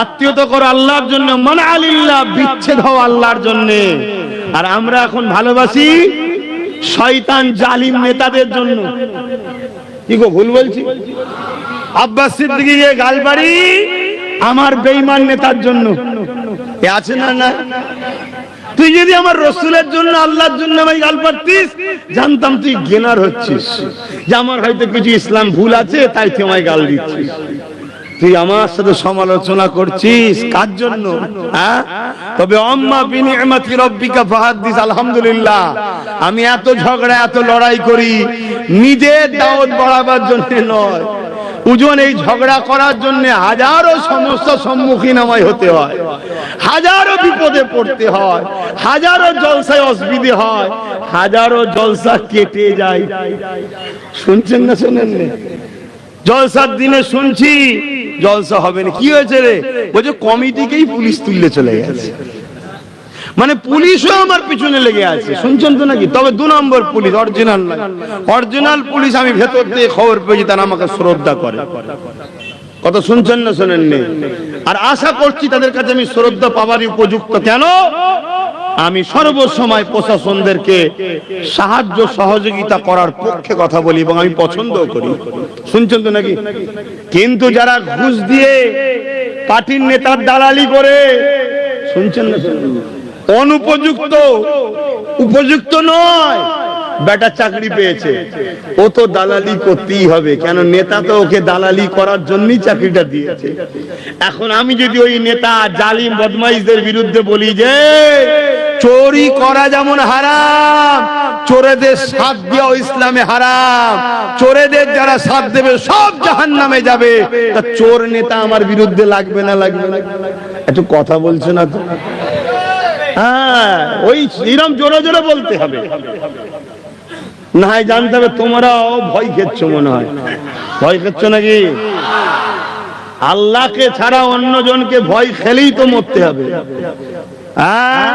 আত্মীয়তা করে আল্লাহর জন্য, মানা লিল্লাহ, বিচ্ছেদ হওয়া আল্লাহর জন্য। আর আমরা এখন ভালোবাসি শয়তান জালিম নেতাদের জন্য। কি গো, ভুল বলছি? আব্বাস সিদ্দিকী গালবাড়ি আমার বেঈমান নেতার জন্য, এ আছে না? না, তুই যদি আমার রসুলের জন্য, আল্লাহর জন্য আমি গাল পারতিস, জানতাম তুই গেনার হচ্ছিস, যে আমার হয়তো কিছু ইসলাম ভুল আছে, তাই তুই আমায় গাল দিচ্ছিস। তুই আমার সাথে সমালোচনা করছিস কার জন্য? হ্যাঁ, তবে আম্মা বিনিআমাতি রাব্বিকা ফাহাদ্দিস। আলহামদুলিল্লাহ, আমি এত ঝগড়া, এত লড়াই করি নিজের দাওয়াত বাড়াবার জন্য নয়, ওজন এই ঝগড়া করার জন্য হাজারো সমস্যার সম্মুখীন আমায় হতে হয়, হাজারো বিপদে পড়তে হয়, হাজারো জলসায় অসুবিধে হয়, হাজারো জলসা কেটে যায়। শুনছেন না শোনেন না? জলসার দিনে শুনছি জলসা হবে না, কি হয়েছে রে? বলছে কমিটিকেই পুলিশ তুললে চলে গেছে। মানে পুলিশও আমার পিছনে লেগে আছে। শুনছেন তো নাকি? তবে 2 নম্বর পুলিশ, অরিজিনাল নয়। অরিজিনাল পুলিশ আমি ভেতর থেকে খবর পেয়েছি, তারা আমাকে শ্রদ্ধা করে। কথা শুনছেন না শোনেননি? আর আশা করছি তাদের কাছে আমি শ্রদ্ধা পাওয়ারই উপযুক্ত। কেন? আমি সর্বসময় প্রশাসনদেরকে সাহায্য সহযোগিতা করার পক্ষে কথা বলি এবং আমি পছন্দও করি। শুনছেন তো নাকি? কিন্তু যারা ঘুষ দিয়ে পার্টির নেতার দালালি করে, শুনছেন না শোনেননি, অনুপযুক্ত, উপযুক্ত নয়, বেটা চাকরি পেয়েছে, ও তো দালালি করতেই হবে। কেন? নেতা তো ওকে দালালি করার জন্যই চাকরিটা দিয়েছে। এখন আমি যদি ওই নেতা জালিম বদমাইশদের বিরুদ্ধে বলি যে চোরি করা যেমন হারাম, চোরেদের সাথ দেওয়া ইসলামে হারাম, চোরেদের যারা সাথ দেবে সব জাহান্নামে যাবে, তা চোর নেতা আমার বিরুদ্ধে লাগবে না? লাগবে না? একটু কথা বলছে না তো? হ্যাঁ, ওই এরকম জোরে জোরে বলতে হবে, না হয় জানতে হবে তোমরাও ভয় খেচ্ছ। মনে হয় ভয় খেচ্ছ নাকি? আল্লাহকে ছাড়া অন্য জনকে ভয় খেলেই তো মরতে হবে। হ্যাঁ,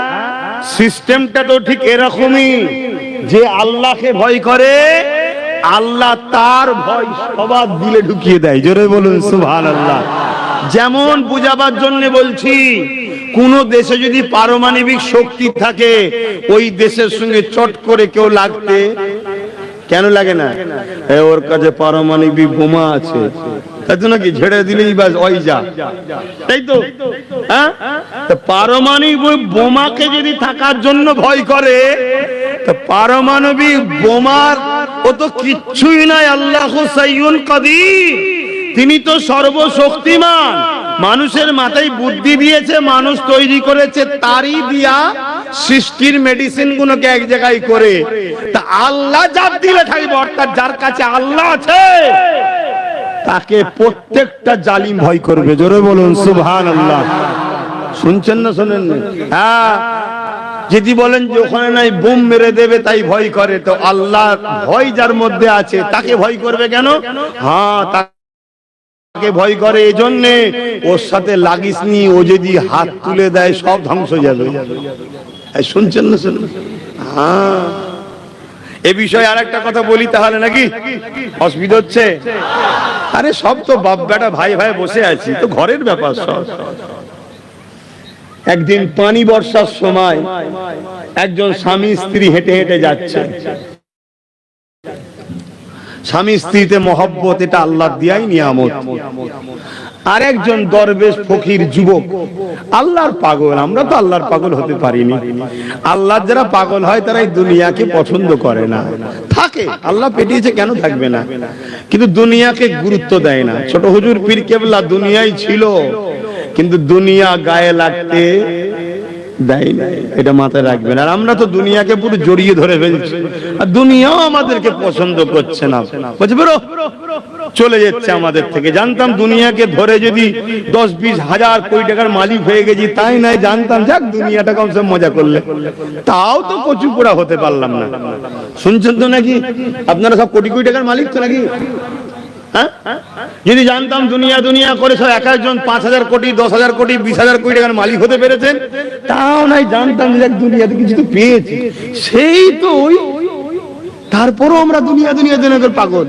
সিস্টেমটা তো ঠিক এরকমই, যে আল্লাহকে ভয় করে আল্লাহ তার ভয় সবার দিলে ঢুকিয়ে দেয়। জোরে বলুন সুবহানাল্লাহ। যেমন বুঝাবার জন্য বলছি, কোন দেশে যদি পারমাণবিক শক্তি থাকে, ওই দেশের সঙ্গে চট করে কেউ লাগতে কেন লাগে না? ওর কাছে পারমাণবিক বোমা আছে, তাই তো নাকি, ঝেড়ে দিলেই বাস ওই যা, তাই তো? হ্যাঁ, পারমাণবিক বোমাকে যদি থাকার জন্য ভয় করে, তো পারমাণবিক বোমার ও তো কিচ্ছুই নাই। আল্লাহু সাইয়্যুন কাদির, তিনি তো সর্বশক্তিমান, মানুষের মাথায় বুদ্ধি দিয়েছে, মানুষ তৈরি করেছে, তারই দিয়া সৃষ্টির মেডিসিন গুলোকে এক জায়গায় করে। তা আল্লাহ যার দিলে থাকবে, অর্থাৎ যার কাছে আল্লাহ আছে তাকে প্রত্যেকটা জালিম ভয় করবে। জোরে বলুন সুবহানাল্লাহ। শুনছেন না শোনেন না? হ্যাঁ, যদি বলেন যে ওখানে নাই বোম মেরে দেবে তাই ভয় করে, তো আল্লাহ ভয় যার মধ্যে আছে তাকে ভয় করবে কেন? হ্যাঁ, তাকে ভয় করে এই জন্যে ওর সাথে লাগিস নি, ও যদি হাত তুলে দেয় সব ধ্বংস হয়ে যাবে। শুনছেন না শোনেন? হ্যাঁ, এ বিষয়ে আর একটা কথা বলি তাহলে, নাকি অসুবিধা হচ্ছে? আরে সব তো বাপ বেটা ভাই ভাই বসে আছি, তো ঘরের ব্যাপার সব। একদিন পানি বর্ষার সময় একজন স্বামী স্ত্রী হেঁটে হেঁটে যাচ্ছে। স্বামী স্ত্রীতে মহব্বত, এটা আল্লাহর দেয়াই নিয়ামত। আর একজন দরবেশ ফকির যুবক, আল্লাহর পাগল। আমরা তো আল্লাহর পাগল হতে পারিনি। আল্লাহর যারা পাগল হয় তারা এই দুনিয়াকে পছন্দ করে না। থাকে, আল্লাহ পেটিয়েছে, কেন থাকবে না, কিন্তু দুনিয়াকে গুরুত্ব দেয় না। ছোট হুজুর পীর কেবলা দুনিয়ায় ছিল, কিন্তু দুনিয়া গায়ে লাগতে দেয় না, এটা মাথায় রাখবেন। আর আমরা তো দুনিয়াকে পুরো জড়িয়ে ধরে ফেলছি, আর দুনিয়াও আমাদেরকে পছন্দ করছে না, বুঝতে পারো, চলে যাচ্ছে আমাদের থেকে। জানতাম দুনিয়াকে ধরে যদি 10-20 হাজার কোটি টাকার মালিক হয়ে গেছি, তাই নাই, জানতাম যাক দুনিয়াটা কমসে মজা করলে, তাও তো কচু পোড়া হতে পারলাম না। শুনছেন তো নাকি? আপনারা সব কোটি কোটি টাকার মালিক তো নাকি? যদি জানতাম দুনিয়া দুনিয়া করে সব এক একজন 5,000 কোটি, 10,000 কোটি, 20,000 কোটি টাকার মালিক হতে পেরেছেন, তাও নাই, জানতাম যে দুনিয়াতে কিছু তো পেয়েছি, সেই তো ওই। তারপরও আমরা দুনিয়া দুনিয়া দুনিয়া করে পাগল।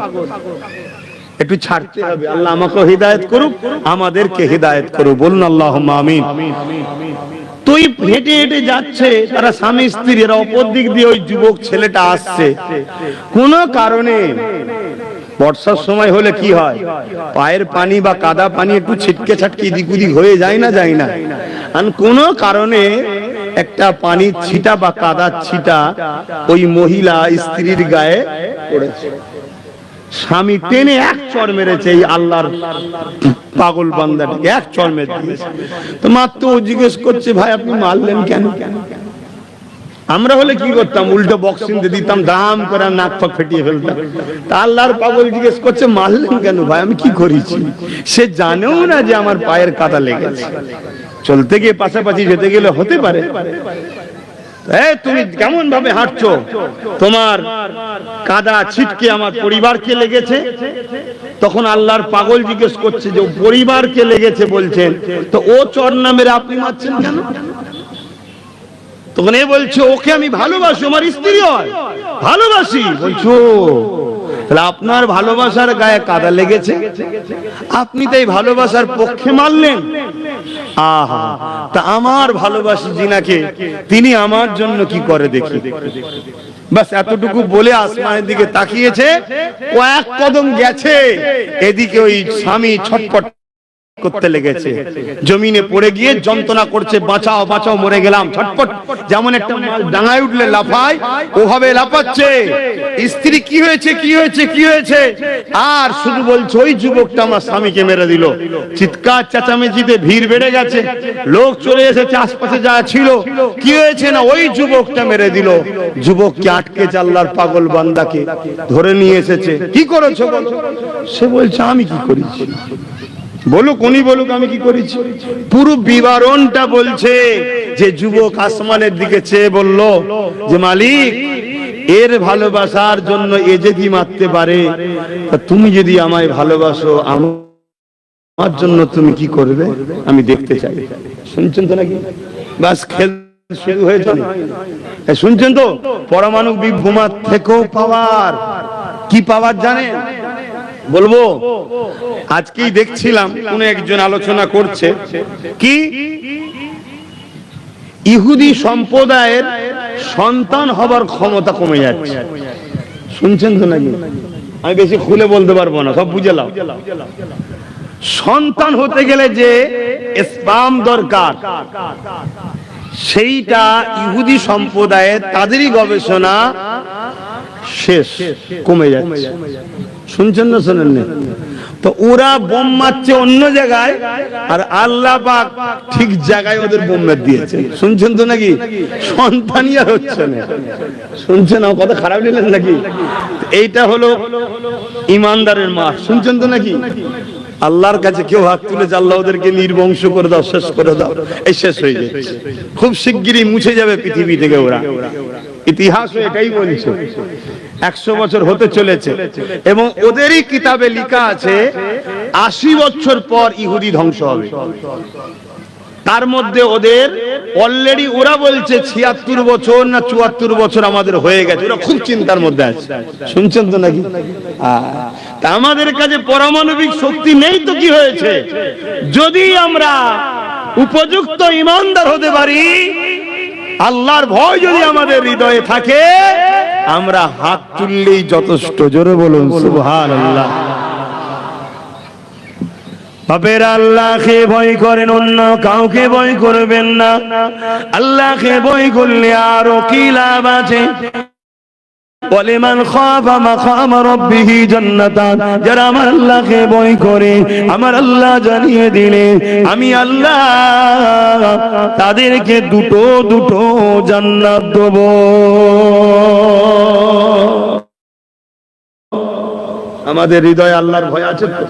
একটু ছাড়তে হবে। আল্লাহ আমাকে হিদায়াত করুক, আমাদেরকে হিদায়াত করুক, বলুন আল্লাহুম্মা আমিন। তুই হেঁটে হেঁটে যাচ্ছে, তারা স্বামী স্ত্রী, এরা অপর দিক দিয়ে ওই যুবক ছেলেটা আসছে। কোন কারণে বর্ষার সময় হলে কি হয়, পায়ের পানি বা কাদা পানি একটু ছিটকে ছাটকে এদিক ওদিক হয়ে যায় না, যায় না। আর কোন কারণে একটা পানির ছিটা বা কাদার ছিটা ওই মহিলা স্ত্রীর গায়ে পড়েছে। স্বামী টেনে এক চড় মেরেছে এই আল্লাহর পাগল বান্দাটাকে, এক চড় মেরে দিয়েছে। তো মাত্র ও জিজ্ঞেস করছে, ভাই আপনি মারলেন কেন? আমরা হলে কি করতাম, উল্টো বক্সিং দিয়ে দিতাম, দাম করে নাক ফাক ফেটিয়ে ফেলতাম। তা আল্লাহর পাগল জিজ্ঞেস করছে, মারলেন কেন? ভাই আমি কি করেছি? সে জানেও না যে আমার পায়ের কাদা লেগেছে। চলতে গিয়ে পাশাপাশি যেতে গেলে হতে পারে, তুমি কেমন ভাবে হাঁটছো, তোমার কাদা ছিটকে আমার পরিবারকে লেগেছে। তখন আল্লাহর পাগল জিজ্ঞেস করছে যে পরিবারকে লেগেছে বলছেন, তো ও চর না মেরে আপনি মারছেন কেন? তখন এ বলছে, ওকে আমি ভালোবাসি, আমার স্ত্রী হয়, ভালোবাসি। বলছো তাহলে আপনার ভালোবাসার গায়ে কাদা লেগেছে, আপনি তাই ভালোবাসার পক্ষে মারলেন। আহা, তা আমার ভালোবাসি জিনাকে, তিনি আমার জন্য কি করে দেখি। বাস এতটুকু বলে আসমানের দিকে তাকিয়েছে, কয়েক কদম গেছে, এদিকে ওই স্বামী ছটফট করতে লেগেছে, জমিনে পড়ে গিয়ে যন্ত্রণা করছে, বাঁচাও বাঁচাও, মরে গেলাম, ছটফট। যেমন একটা মাল ডাঙায় উঠলে লাফায়, ওভাবে লাফাচ্ছে। স্ত্রী কি হয়েছে, কি হয়েছে, কি হয়েছে? আর শুধু বলছে, ওই যুবকটা আমার স্বামীকে মেরে দিল। চিৎকার চেঁচামেচিতে ভিড় বেড়ে গেছে, লোক চলে এসেছে, আশপাশে যা ছিল। কি হয়েছে না, ওই যুবকটা মেরে দিল। যুবককে আটকেছে আল্লাহর পাগল বান্দাকে, ধরে নিয়ে এসেছে। কি করেছো বলো? সে বলছে, আমি কি করেছি? বলুক, উনি বলুক আমি কি করেছি। পুরো বিবরণটা বলছে যে যুবক আসমানের দিকে চেয়ে বলল যে মালিক, এর ভালোবাসার জন্য এ যদি মারতে পারে, তুমি যদি আমায় ভালোবাসো, আমার জন্য তুমি কি করবে আমি দেখতে চাই। শুনছেন তো নাকি? বাস খেল শুরু হয়েছে। শুনছেন তো? পরমাণু বোমা থেকেও পাওয়ার, কি পাওয়ার জানেন? বলবো, আজকেই দেখছিলাম কোন একজন আলোচনা করছে কি ইহুদি সম্প্রদায়ের সন্তান হবার ক্ষমতা কমে যাচ্ছে। শুনছেন তো নাকি? আমি বেশি খুলে বলতে পারবো না, সব বুঝে নাও। সন্তান হতে গেলে যে স্পার্ম দরকার, সেইটা ইহুদি সম্প্রদায়ের তাদেরই গবেষণা শেষ, কমে যাচ্ছে। শুনছেন না শোনেন না? তো ওরা বোম মারছে অন্য জায়গায়, আর আল্লাহ পাক ঠিক জায়গায় ওদের বোম মেরে দিয়েছে। শুনছেন তো নাকি? সন্তানই আর হচ্ছে না। শুনছেন? কত খারাপ নিলেন নাকি? এইটা হলো ইমানদারের মাঠ। শুনছেন তো নাকি? আল্লাহর কাছে কেউ হাত তুলেছে, আল্লাহ ওদেরকে নির্বংশ করে দাও, শেষ করে দাও, এই শেষ হয়ে যাচ্ছে। খুব শিগগিরই মুছে যাবে পৃথিবী থেকে ওরা। ইতিহাস এটাই বলছে। 100 বছর হতে চলেছে এবং ওদেরই কিতাবে লেখা আছে 80 বছর পর ইহুদি ধ্বংস হবে। তার মধ্যে ওদের অলরেডি ওরা বলছে 76 বছর না 74 বছর আমাদের হয়ে গেছে। ওরা খুব চিন্তার মধ্যে আছে। শুনছেন তো নাকি? তা আমাদের কাছে পারমাণবিক শক্তি নেই তো কি হয়েছে? যদি আমরা উপযুক্ত ইমানদার হতে পারি, আল্লাহর ভয় যদি আমাদের হৃদয়ে থাকে, আমরা হাত তুললেই যথেষ্ট। জোরে বলুন সুবহানাল্লাহ। বাপের আল্লাহকে ভয় করেন, অন্য কাউকে ভয় করবেন না। আল্লাহকে ভয় করলে আরো কি লাভ আছে? ওয়ালিমান খাফা মাকাম রাব্বিহি জান্নাতান। যারা আমার আল্লাহকে ভয় করে, আমার আল্লাহ জানিয়ে দিলে আমি আল্লাহ তাদেরকে দুটো দুটো জান্নাত দেব। আমাদের হৃদয়ে আল্লাহর ভয় আছে তো?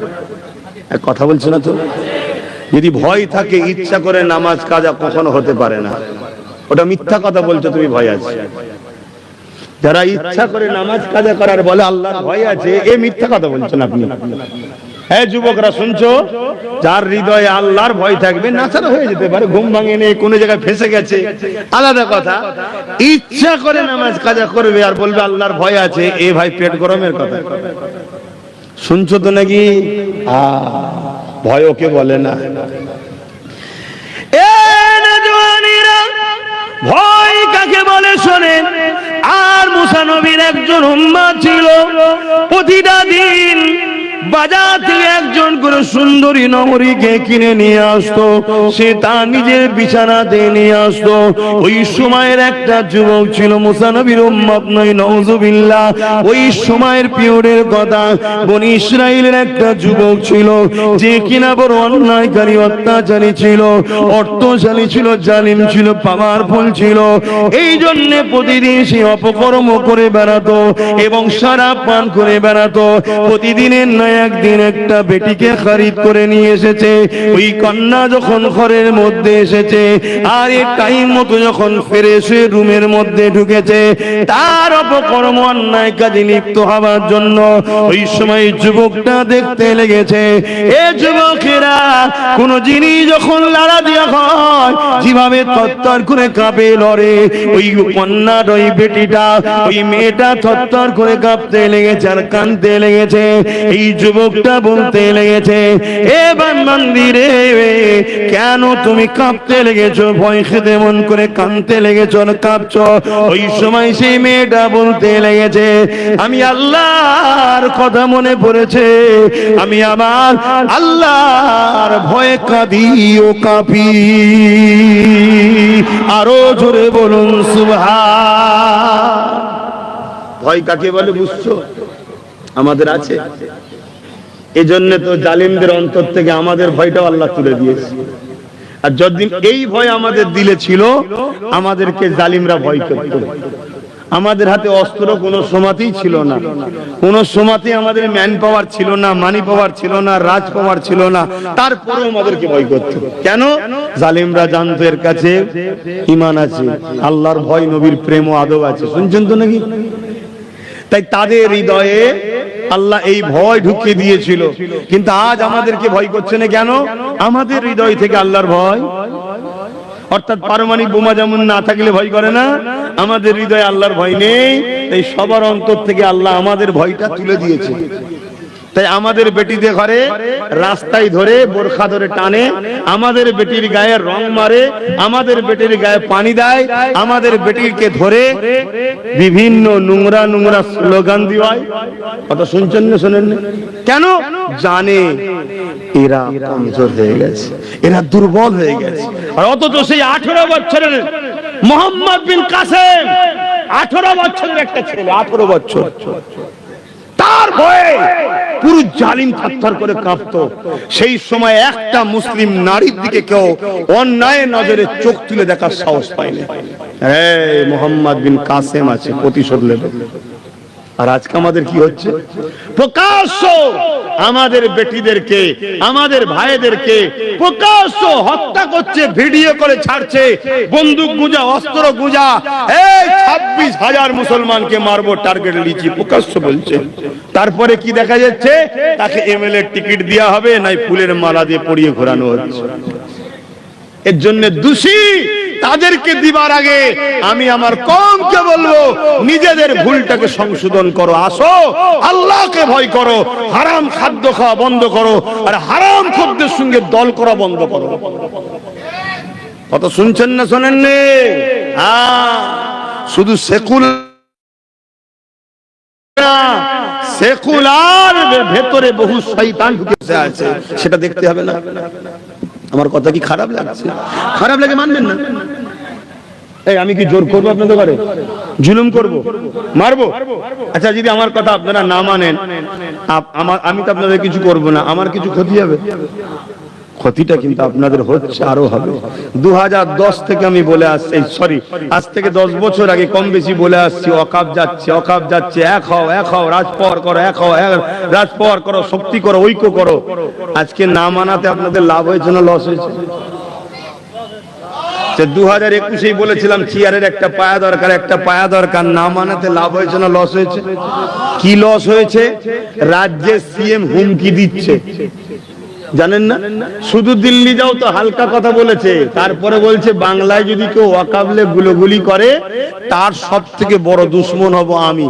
এক কথা বলছে না তো? যদি ভয় থাকে, ইচ্ছা করে নামাজ কাজা কখনো হতে পারে না। ওটা মিথ্যা কথা বলছো তুমি, ভয় আছে। যারা ইচ্ছা করে নামাজ কাজা করার বলে আল্লাহর ভয় আছে, এ মিথ্যা কথা বলছেন আপনি। হ্যাঁ যুবকরা শুনছো? যার হৃদয়ে আল্লাহর ভয় থাকবে, নাচারা হয়ে যেতে পারে, ঘুম ভাঙে নেই, কোন জায়গায় ফেসে গেছে, আলাদা কথা। ইচ্ছা করে নামাজ কাজা করবে আর বলবে আল্লাহর ভয় আছে, এ ভাই পেট গরমের কথা। শুনছো তো নাকি? ভয় ওকে বলে না। ভয় কাকে বলে শোনেন। আর মুসা নবীর একজন উম্মত ছিল, প্রতিটা দিন বাজার থেকে একজন করে সুন্দরী নগরীকে কিনে নিয়ে আসতো, সে তার নিজের বিছানাতে নিয়ে আসতো। ওই সময়ের একটা যুবক ছিল, মুসা নবীর উম্মত নয়, নাউযুবিল্লাহ। ওই সময়ের পিরিয়ডের কথা, বনি ইসরাইলের একটা যুবক ছিল, যে কিনা বড় অন্যায়কারী, অত্যাচারী ছিল, অর্থশালী ছিল, জালিম ছিল, পাওয়ারফুল ছিল। এই জন্য প্রতিদিন সে অপকর্ম করে বেড়াতো এবং শরাব পান করে বেড়াতো। প্রতিদিনের নয় একদিন একটা বেটিকে খরিদ করে নিয়ে এসেছে। ওই কন্যা যখন ঘরের মধ্যে এসেছে, আর এই টাইম মতো যখন ফিরে এসে রুমের মধ্যে ঢুকেছে, তার অপকর্ম অন্যায় কাজে লিপ্ত হওয়ার জন্য ওই সময় যুবকটা দেখতে লেগেছে। এ যুবকেরা, কোন জিনিস যখন লাড়া দেওয়া হয়, যেভাবে থরথর করে কাঁপে লড়ে, ওই কন্যার ওই বেটিটা, ওই মেয়েটা থরথর করে কাঁপতে লেগেছে আর কাঁদতে লেগেছে। এই যুবকটা বলতে লেগেছে, এ মন্দিরে কেন তুমি কাঁপতে লেগেছো, ভয় খেতে মন করে কাঁদতে লেগেছো আর কাঁপছো? ওই সময় সেই মেয়েটা বলতে লেগেছে, আমি আল্লাহর কথা মনে পড়েছে, আমি আমার আল্লাহর ভয়ে কাঁদি ও কাঁপি। আরো জোরে বলুন সুবহান। ভয় কাকে বলে বুঝছো? আমাদের আছে। এজন্য তো জালিমদের অন্তর থেকে আমাদের ভয়টাও আল্লাহ তুলে দিয়েছে। আর যতদিন এই ভয় আমাদের দিলে ছিল, আমাদেরকে জালিমরা ভয় করত। আমাদের হাতে অস্ত্র কোনো সময়তেই ছিল না, কোনো সময়তেই আমাদের ম্যান পাওয়ার ছিল না, মানি পাওয়ার ছিল না, রাজ পাওয়ার ছিল না, তারপরেও আমাদেরকে ভয় করত। কেন? জালিমরা জানতো এর কাছে ঈমান আছে, আল্লাহর ভয়, নবীর প্রেম ও আদব আছে। শুনছেন তো নাকি? তাই তাদের হৃদয়ে আল্লাহ এই ভয় ঢুকিয়ে দিয়েছিল। কিন্তু আজ আমাদেরকে ভয় করছে না কেন? আমাদের হৃদয় থেকে আল্লাহর ভয়, অর্থাৎ পারমাণবিক বোমা যেমন না থাকলে ভয় করে না, আমাদের হৃদয়ে আল্লাহর ভয় নেই। তাই সবার অন্তর থেকে আল্লাহ আমাদের ভয়টা তুলে দিয়েছে। তাই আমাদের বেটিদের ঘরে রাস্তায় ধরে বোরখা ধরে টানে, আমাদের বেটির গায়ে রং মারে, আমাদের বেটির গায়ে পানি দেয়, আমাদের বেটিকে ধরে বিভিন্ন নোংরা নোংরা স্লোগান দিওয়ায়। কথা শুনছেন না শোনেন না? কেন? জানে এরা কমজোর হয়ে গেছে, এরা দুর্বল হয়ে গেছে। আর অথচ সেই 18 বছরের মোহাম্মদ বিন কাসেম, 18 বছরের একটা ছেলে, 18 বছর, তার তার ভয়ে পুরো জালিম থরথর করে কাঁপতো। সেই সময় একটা মুসলিম নারীর দিকে কেউ অন্যায় নজরে চোখ তুলে দেখার সাহস পায়নি। এই মোহাম্মদ বিন কাসেম আছে, প্রতিশোধ নেবে। আর আজকে আমাদের কি হচ্ছে? প্রকাশ্য আমাদের বেটিদেরকে, আমাদের ভাইদেরকে প্রকাশ্য হত্যা করছে, ভিডিও করে ছাড়ছে, বন্দুক গুজা, অস্ত্র গুজা, এই 26,000 মুসলমানকে মারবো, টার্গেট লিচি, প্রকাশ্য বলছে। তারপরে কি দেখা যাচ্ছে? তাকে এমএলএ টিকিট দেওয়া হবে, নাই ফুলের মালা দিয়ে পরিয়ে ঘোরানো হচ্ছে। এর জন্য দোষী তাদেরকে দিবার আগে আমি আমার কওমকে বলবো, নিজেদের ভুলটাকে সংশোধন করো, আসো আল্লাহকে ভয় করো, হারাম খাদ্য খাওয়া বন্ধ করো, আর হারাম খদ্দের সঙ্গে দল করা বন্ধ করো। কত শুনছেন না শোনেননি? শুধু সেকুলার ভেতরে বহু শয়তান ঢুকে আছে, সেটা দেখতে হবে না? আমার কথা কি খারাপ লাগছে? খারাপ লাগে মানবেন না। এই আমি কি জোর করবো আপনাদের ঘরে? জুলুম করব? মারবো? আচ্ছা, যদি আমার কথা আপনারা না মানেন, আমি তো আপনাদের কিছু করব না, আমার কিছু ক্ষতি হবে? ক্ষতিটা কিন্তু আপনাদের হচ্ছে, আরো হবে। 2010 থেকে আমি বলে আসছি, সরি, আজ থেকে 10 বছর আগে কম বেশি বলে আসছি, ওয়াকাফ যাচ্ছে, ওয়াকাফ যাচ্ছে, এক হও, এক হও, রাজপর করো, এক হও, রাজপর করো, শক্তি করো, ঐক্য করো। আজকে না মানাতে আপনাদের লাভ হয়েছে না লস হয়েছে? 2021 বলেছিলাম চেয়ারের একটা পায়া দরকার, একটা পায়া দরকার, না মানাতে লাভ হয়েছে না লস হয়েছে? কি লস হয়েছে? রাজ্যের সিএম হুমকি দিচ্ছে, জানেন না? শুধু দিল্লি যাও তো হালকা কথা বলেছে, তারপরে বলছে বাংলায় যদি কেউ ওয়াকাবলে গুলোগুলি করে তার সব থেকে বড় দুশ্মন হব আমি।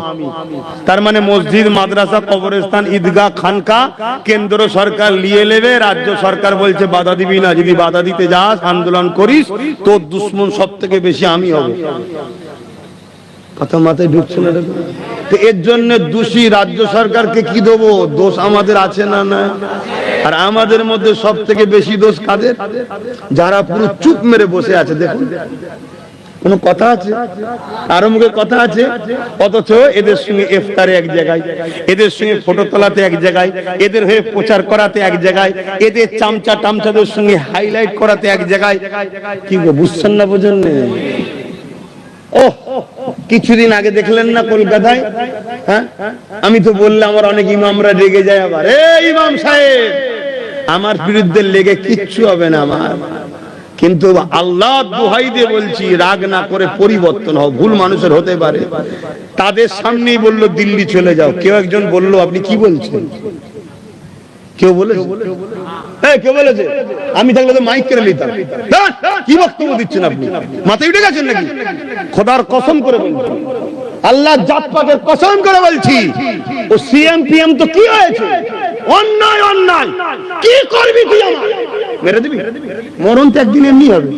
তার মানে মসজিদ, মাদ্রাসা, কবরস্থান, ঈদগাহ, খানকা কেন্দ্র সরকার নিয়ে নেবে, রাজ্য সরকার বলছে বাধা দিবি না, যদি বাধা দিতে যাস, আন্দোলন করিস, তোর দুশ্মন সব থেকে বেশি আমি হব। কথা মাথায় ঢুকছে না? তো এর জন্য দোষী রাজ্য সরকারকে কি দেবো? দোষ আমাদের আছে না? না। আর আমাদের মধ্যে সব থেকে বেশি দোষ কাদের? যারা পুরো চুপ মেরে বসে আছে। দেখুন, কোন কথা আছে, কারো মুখে কথা আছে, অথচ এদের সঙ্গে ইফতারে এক জায়গায়, এদের সঙ্গে ফটো তোলাতে এক জায়গায়, এদের হয়ে প্রচার করাতে এক জায়গায়, এদের চামচা টামচাদের সঙ্গে হাইলাইট করাতে এক জায়গায়। কি বুঝছেন না? বোঝেন না? কিছুদিন আগে দেখলেন না কলকাতায়? হ্যাঁ, আমি তো বললাম আমার অনেক ইমামরা রেগে যায়, আবার এই ইমাম সাহেব আমার বিরুদ্ধে লেগে কিচ্ছু হবে না আমার, কিন্তু আল্লাহ দোহাই দিয়ে বলছি, রাগ না করে পরিবর্তন হও, ভুল মানুষের হতে পারে। তাদের সামনেই বললো দিল্লি চলে যাও। কেউ একজন বললো আপনি কি বলছেন? কেউ বলেছে? কেউ বলেছে? আমি থাকলে তো মাইক করে নিতাম। কি বক্তব্য দিচ্ছেন আপনি? মাথায় উঠে গেছেন নাকি? খোদার কসম করে বলছি, আল্লাহ জাত পাকের কসম করে বলছি, ও সিএম পিএম তো কি হয়েছে? অন্যায় অন্যায় কি করবি তুই? আমার মেরে দিবি? মরণ তো একদিন এমনি হবে,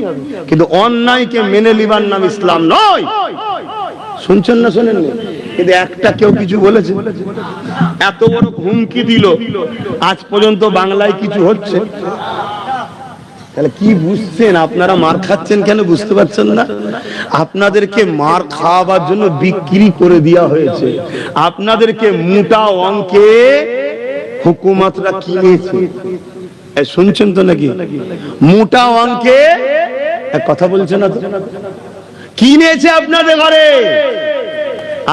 কিন্তু অন্যায়কে মেনে নিবার নাম ইসলাম নয়। শুনছেন না শোনেন না? কিন্তু একটা কেউ কিছু বলেছে? এত বড় হুমকি দিল, আজ পর্যন্ত বাংলায় কিছু হচ্ছে? তাহলে কি বুঝছেন আপনারা? মার খাচ্ছেন কেন বুঝতে পারছেন না? আপনাদেরকে মার খাওয়াবার জন্য বিক্রি করে দেওয়া হয়েছে, আপনাদেরকে মোটা অঙ্কে হুকুমতরা কিনেছে। শুনছেন তো নাকি? মোটা অঙ্কে, কথা বলছে না তো, কিনেছে আপনাদের ঘরে।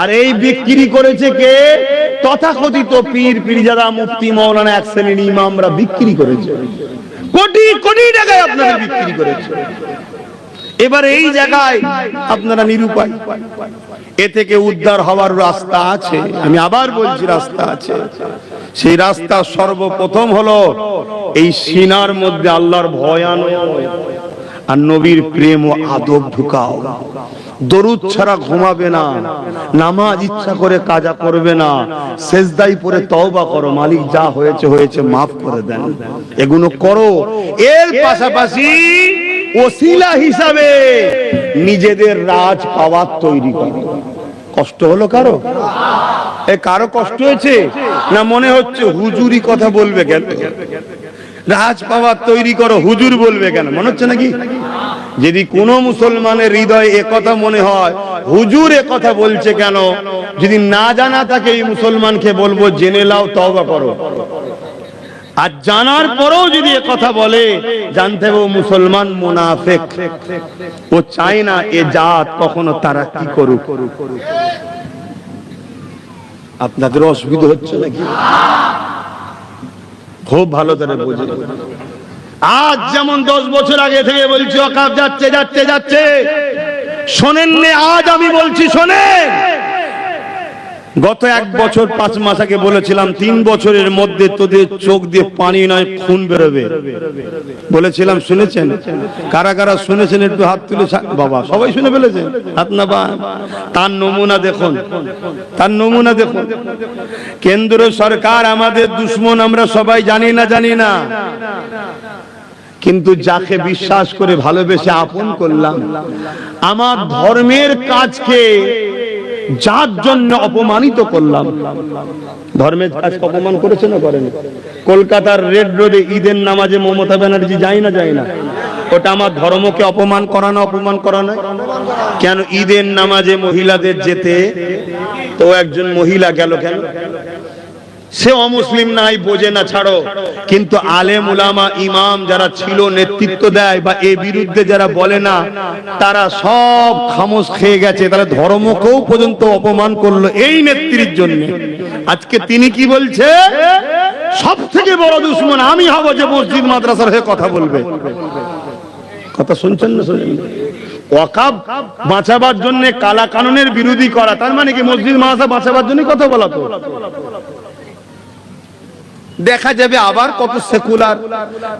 আর এই বিক্রি করেছে কে? তথাকথিত পীর, পীরজাদা, মুফতি, মাওলানা, এক শ্রেণীর ইমামরা বিক্রি করেছে, কোটি কোটি টাকায় আপনাদের বিক্রি করেছে। এবার এই জায়গায় আপনারা নিরুপায়। এ থেকে উদ্ধার হওয়ার রাস্তা আছে, আমি আবার বলছি রাস্তা আছে। সেই রাস্তা সর্বপ্রথম হলো এই সিনার মধ্যে আল্লাহর ভয় আনো আর নবীর প্রেম ও আদব ঢুকাও। দরুদ ছাড়া ঘুমাবে না, নামাজ ইচ্ছা করে কাজা করবে না, সেজদাই পরে তওবা করো, মালিক যা হয়েছে হয়েছে মাফ করে দেন, এগুলো করো। এর পাশাপাশি ওসিলা হিসাবে নিজেদের রাজ পাওয়ার তৈরি করো। কষ্ট হলো কারো? কারো কষ্ট হয়েছে না? মনে হচ্ছে হুজুরি কথা বলবে কেন? রাজ পাওয়ার তৈরি করো, হুজুর বলবে কেন? মনে হচ্ছে নাকি? যদি কোনো মুসলমানের হৃদয়ে একথা মনে হয় হুজুর একথা বলছে কেন, যদি না জানা থাকে এই মুসলমানকে বলবো জেনে নাও, তওবা করো। আর জানার পরেও যদি একথা বলে, জানতে হবে ও মুসলমান মুনাফিক, ও চায় না এ জাত কখনো তারাক্কি করুক। আপনাদের অসুবিধা হচ্ছে নাকি? খুব ভালো করে বুঝুন। আজ যেমন 10 বছর আগে থেকে বলছি ওয়াকফ যাচ্ছে যাচ্ছে যাচ্ছে, শোনেননি? আজ আমি বলছি শোনেন। গত 1 বছর 5 মাস আগে বলেছিলাম 3 বছরের মধ্যে তোদের চোখ দিয়ে পানি নয় খুন বেরোবে বলেছিলাম। শুনেছেন? কারা কারা শুনেছেন একটু হাত তুলে? বাবা সবাই শুনে ফেলেছেন, হাত না বা। তার নমুনা দেখুন, তার নমুনা দেখুন। কেন্দ্র সরকার আমাদের দুশমন, আমরা সবাই জানি না, জানি না, কিন্তু যাকে বিশ্বাস করে ভালোবেসে আপন করলাম, আমার ধর্মের কাজকে যার জন্য অপমানিত করলাম, ধর্মের কাজ অপমান করেছে না করেনি? কলকাতার রেড রোডে ঈদের নামাজে মমতা ব্যানার্জি যায় না, যায় না? ওটা আমার ধর্মকে অপমান করা না? অপমান করা না কেন? ঈদের নামাজে মহিলাদের যেতে, তো একজন মহিলা গেল কেন? সে অমুসলিম নাই, বোঝে না, ছাড়ো। কিন্তু আলেম উলামা ইমাম যারা ছিল, নেতৃত্ব দেয় বা এর বিরুদ্ধে যারা বলে না, তারা সব খামোশ খেয়ে গেছে। তারা ধর্মকেও পর্যন্ত অপমান করলো এই নেত্রীর জন্য। আজকে তিনি কি বলছে? সব থেকে বড় দুশমন আমি হব যে মসজিদ মাদ্রাসার হয়ে কথা বলবে। কথা শুনছেন না? শুনেন? ওয়াকফ বাঁচাবার জন্য কালা কানুনের বিরোধী করা, তার মানে কি মসজিদ মাদ্রাসা বাঁচাবার জন্য কথা বলা? তো দেখা যাবে আবার কত সেকুলার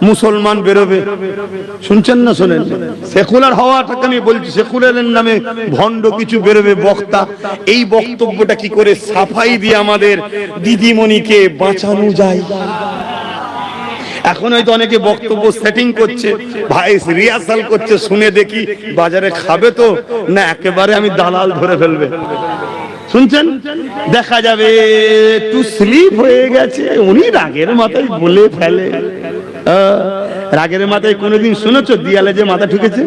মুসলমান বেরোবে। শুনছেন না? শোনেন? সেকুলার হওয়াটাকে আমি বলছি, সেকুলারের নামে ভণ্ড কিছু বেরোবে বক্তা। এই বক্তব্যটা কি করে সাফাই দিয়ে আমাদের দিদিমণিকে বাঁচানো যায়? এখন হয়তো অনেকে বক্তব্য সেটিং করছে, ভাই রিহার্সাল করছে, শুনে দেখি বাজারে খাবে তো না একেবারে আমি দালাল ধরে ফেলবে। শুনছেন? দেখা যাবে একটু স্লিপ হয়ে গেছে, উনি রাগের মাথায় বলে ফেলে। রাগের মাথায় কোনোদিন শুনেছো দিয়ালে যে মাথা ঠুকেছে?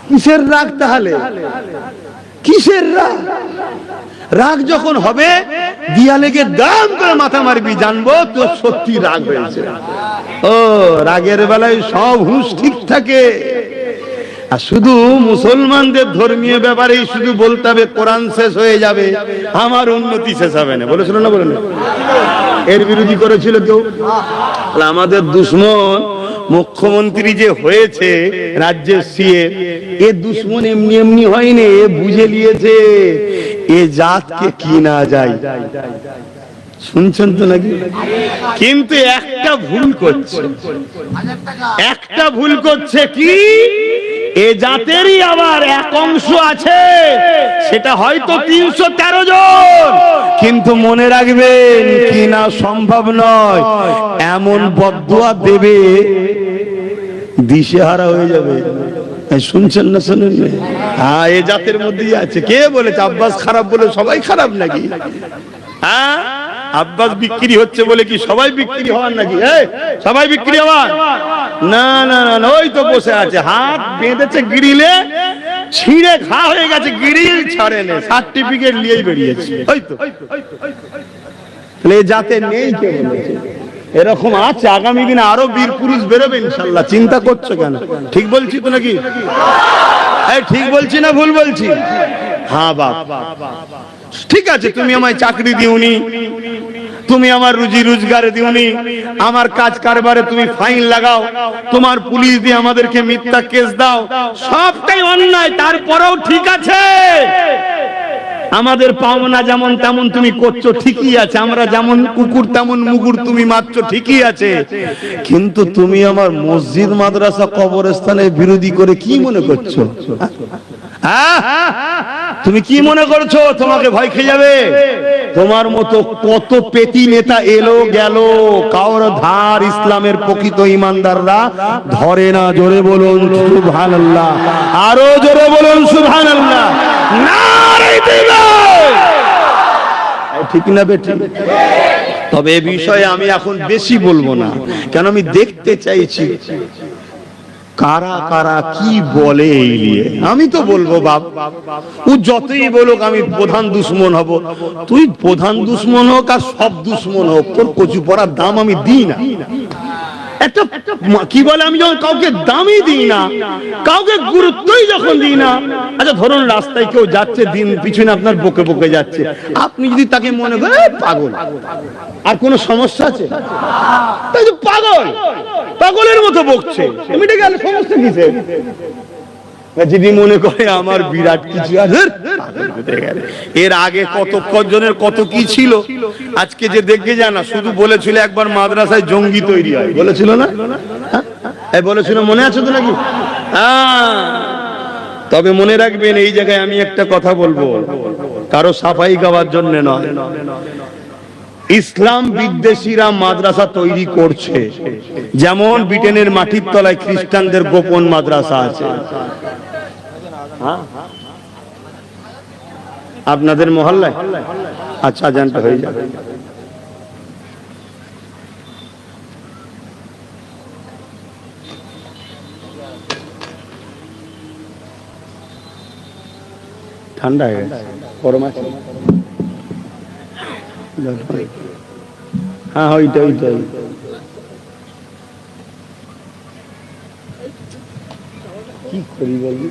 কিসের রাগ তাহলে? কিসের রাগ? রাগ যখন হবে দিয়ালে গিয়ে দাম করে মাথা মারবি, জানবো তো সত্যি রাগ হয়েছে। ও রাগের বেলায় সব হুঁশ ঠিক থাকে। আর শুধু মুসলমানদের ধর্মীয় ব্যাপারেই শুধু বলতে হবে কোরআন শেষ হয়ে যাবে, আমার উন্নতি শেষ হবে না। বলেছিল না? বলেন? এর বিরোধী করেছিল কেউ? আমাদের দুশমন মুখ্যমন্ত্রী যে হয়েছে রাজ্যের সিএ, এ দুশমন এমনি এমনি হয়নি, এ বুঝে নিয়েছে এ জাতকে কি না যায়। শুনছেন তো নাকি? কিন্তু একটা ভুল করছে, একটা ভুল করছে কি? এ জাতেরই আবার এক অংশ আছে, সেটা হয়তো 313 জন, কিন্তু মনে রাখবেন কি না সম্ভব নয়, এমন বদদুয়া দেবে দিশেহারা হয়ে যাবে। শুনছেন না? শুনেন? হ্যাঁ, এ জাতের মধ্যেই আছে। কে বলেছে আব্বাস খারাপ বলে সবাই খারাপ নাকি? হ্যাঁ, আব্বাস বিক্রি হচ্ছে বলে কি সবাই বিক্রি হওয়ার নাকি? সবাই বিক্রি হওয়ার না, না না, ওই তো বসে আছে, হাত বেঁধেছে গ্রিলে, ছিঁড়ে ঘা হয়ে গেছে, গ্রিল ছাড়ে না, সার্টিফিকেট নিয়েই বেরিয়েছে। ওই তো যাতে নেই, কে বলেছে? এরকম আছে, আগামী দিনে আরো বীর পুরুষ বেরোবে ইনশাল্লাহ। চিন্তা করছো কেন? ঠিক বলছি তো নাকি? ঠিক বলছি না ভুল বলছি? হ্যাঁ বাপ, ঠিক আছে, তুমি আমায় চাকরি দিওনি, তুমি আমার রুজি রোজগারে দিওনি, আমার কাজ কারবারে তুমি ফাইন লাগাও, তোমার পুলিশ দিয়ে আমাদেরকে মিথ্যা কেস দাও, সবটাই অন্যায়। তারপরেও ঠিক আছে, আমাদের পাওনা যেমন তেমন তুমি করছো, ঠিকই আছে। আমরা যেমন কুকুর তেমন মুগুর তুমি মারছো, ঠিকই আছে। কিন্তু তুমি আমার মসজিদ মাদ্রাসা কবরস্থানের বিরোধী করে কি মনে করছো? তুমি কি মনে করছো তোমাকে ভয় খেয়ে যাবে? তোমার মতো কত পেটি নেতা এলো গেল, কারোর ধার ইসলামের প্রকৃত ইমানদাররা ধরে না। জোরে বলুন সুবহানাল্লাহ, আরো জোরে বলুন সুবহানাল্লাহ। ঠিক না বেঠিক? তবে এ বিষয়ে আমি এখন বেশি বলবো না, কেন আমি দেখতে চাইছি কারা কারা কি বলে এই নিয়ে। আমি তো বলবো বাপ, ও যতই বলুক আমি প্রধান দুশ্মন হব। তুই প্রধান দুশ্মন হোক আর সব দুশ্মন হোক, তোর কচু পড়ার দাম আমি দিই না। একটা কি বলে, আমি যখন কাউকে দামই দিই না, কাউকে গুরুত্বই যখন দিই না। আচ্ছা ধরুন রাস্তায় কেউ যাচ্ছে, দিন পিছনে আপনার বকে বকে যাচ্ছে, আপনি যদি তাকে মনে করেন পাগল, আর কোনো সমস্যা আছে? তাই তো পাগল, পাগলের মতো বকছে, মিটে গেল, সমস্যা কিসে? যদি মনে করে আমার বিরাট কিছু আছে, এর আগে কত কজনের কত কি ছিল, আজকে যে দেখে জানা, শুধু বলেছিল একবার মাদ্রাসায় জঙ্গি তৈরি হয়, বলেছিল না? বলেছিল, মনে আছে তো নাকি? তবে মনে রাখবেন, এই জায়গায় আমি একটা কথা বলবো, কারো সাফাই গাওয়ার জন্য নয়। ইসলাম বিদ্বেষীরা মাদ্রাসা তৈরি করছে, যেমন ব্রিটেনের মাটির তলায় খ্রিস্টানদের গোপন মাদ্রাসা আছে। আপনাদের মহল্লায়? আচ্ছা, জানতে হয়ে যাবে। ঠান্ডা হয়ে গেছে, গরম আছে? হ্যাঁ, ওইটাই কি করি বলবি।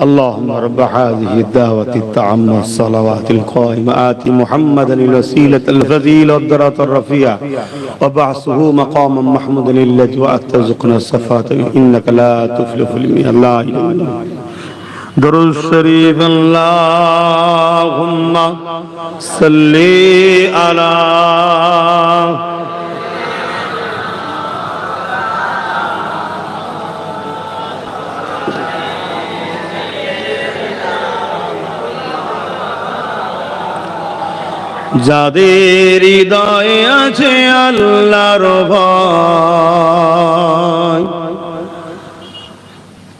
اللهم رب هذه الدعوة التامة الصلوات القائمة آت محمدا الوسيلة الفضيلة والدرجة الرفيعة وبعثه مقاما محمودا الذي وأرزقنا الصفاة إنك لا تفلح الميعاد. لا إله إلا الله. درود الشريف. اللهم صل على যাদের হৃদয়ে আছে আল্লাহর ভয়,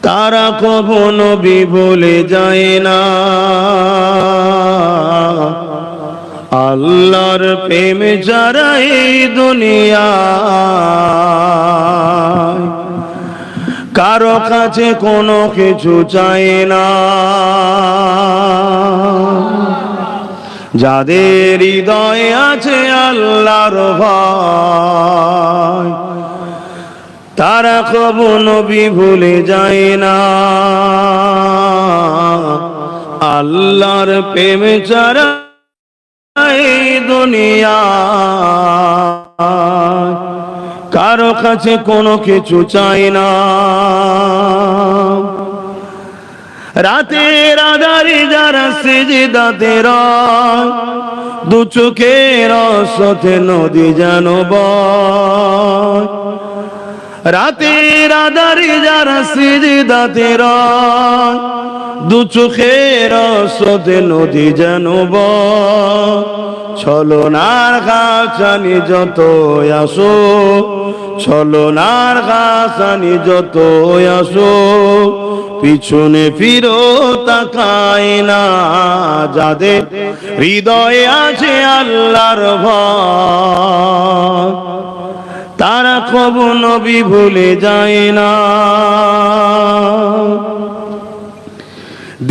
তারা কখনো নবী ভুলে যায় না। আল্লাহর প্রেমে যারা এই দুনিয়ায় কারো কাছে কোনো কিছু চায় না, যাদের হৃদয়ে আছে আল্লাহর ভয়, তারা কখনো নবী ভুলে যায় না। আল্লাহর প্রেমে যারা এই দুনিয়ায় কারো কাছে কোনো কিছু চাই না। রাতের আধারে যারা সিজদাতে রয়, দু চোখের সাথে নদী যেন বয়। রাতের আধারে যারা সিজদাতে রয়, দু চোখের সাথে নদী যেন বয়। ছলনার গাছানি যত আসো, ছলনার গাছানি যত আসো, পিছনে ফিরো তাকায় না। যাদের হৃদয়ে আছে আল্লাহর ভয়, তারা কবু নবী ভুলে যায় না।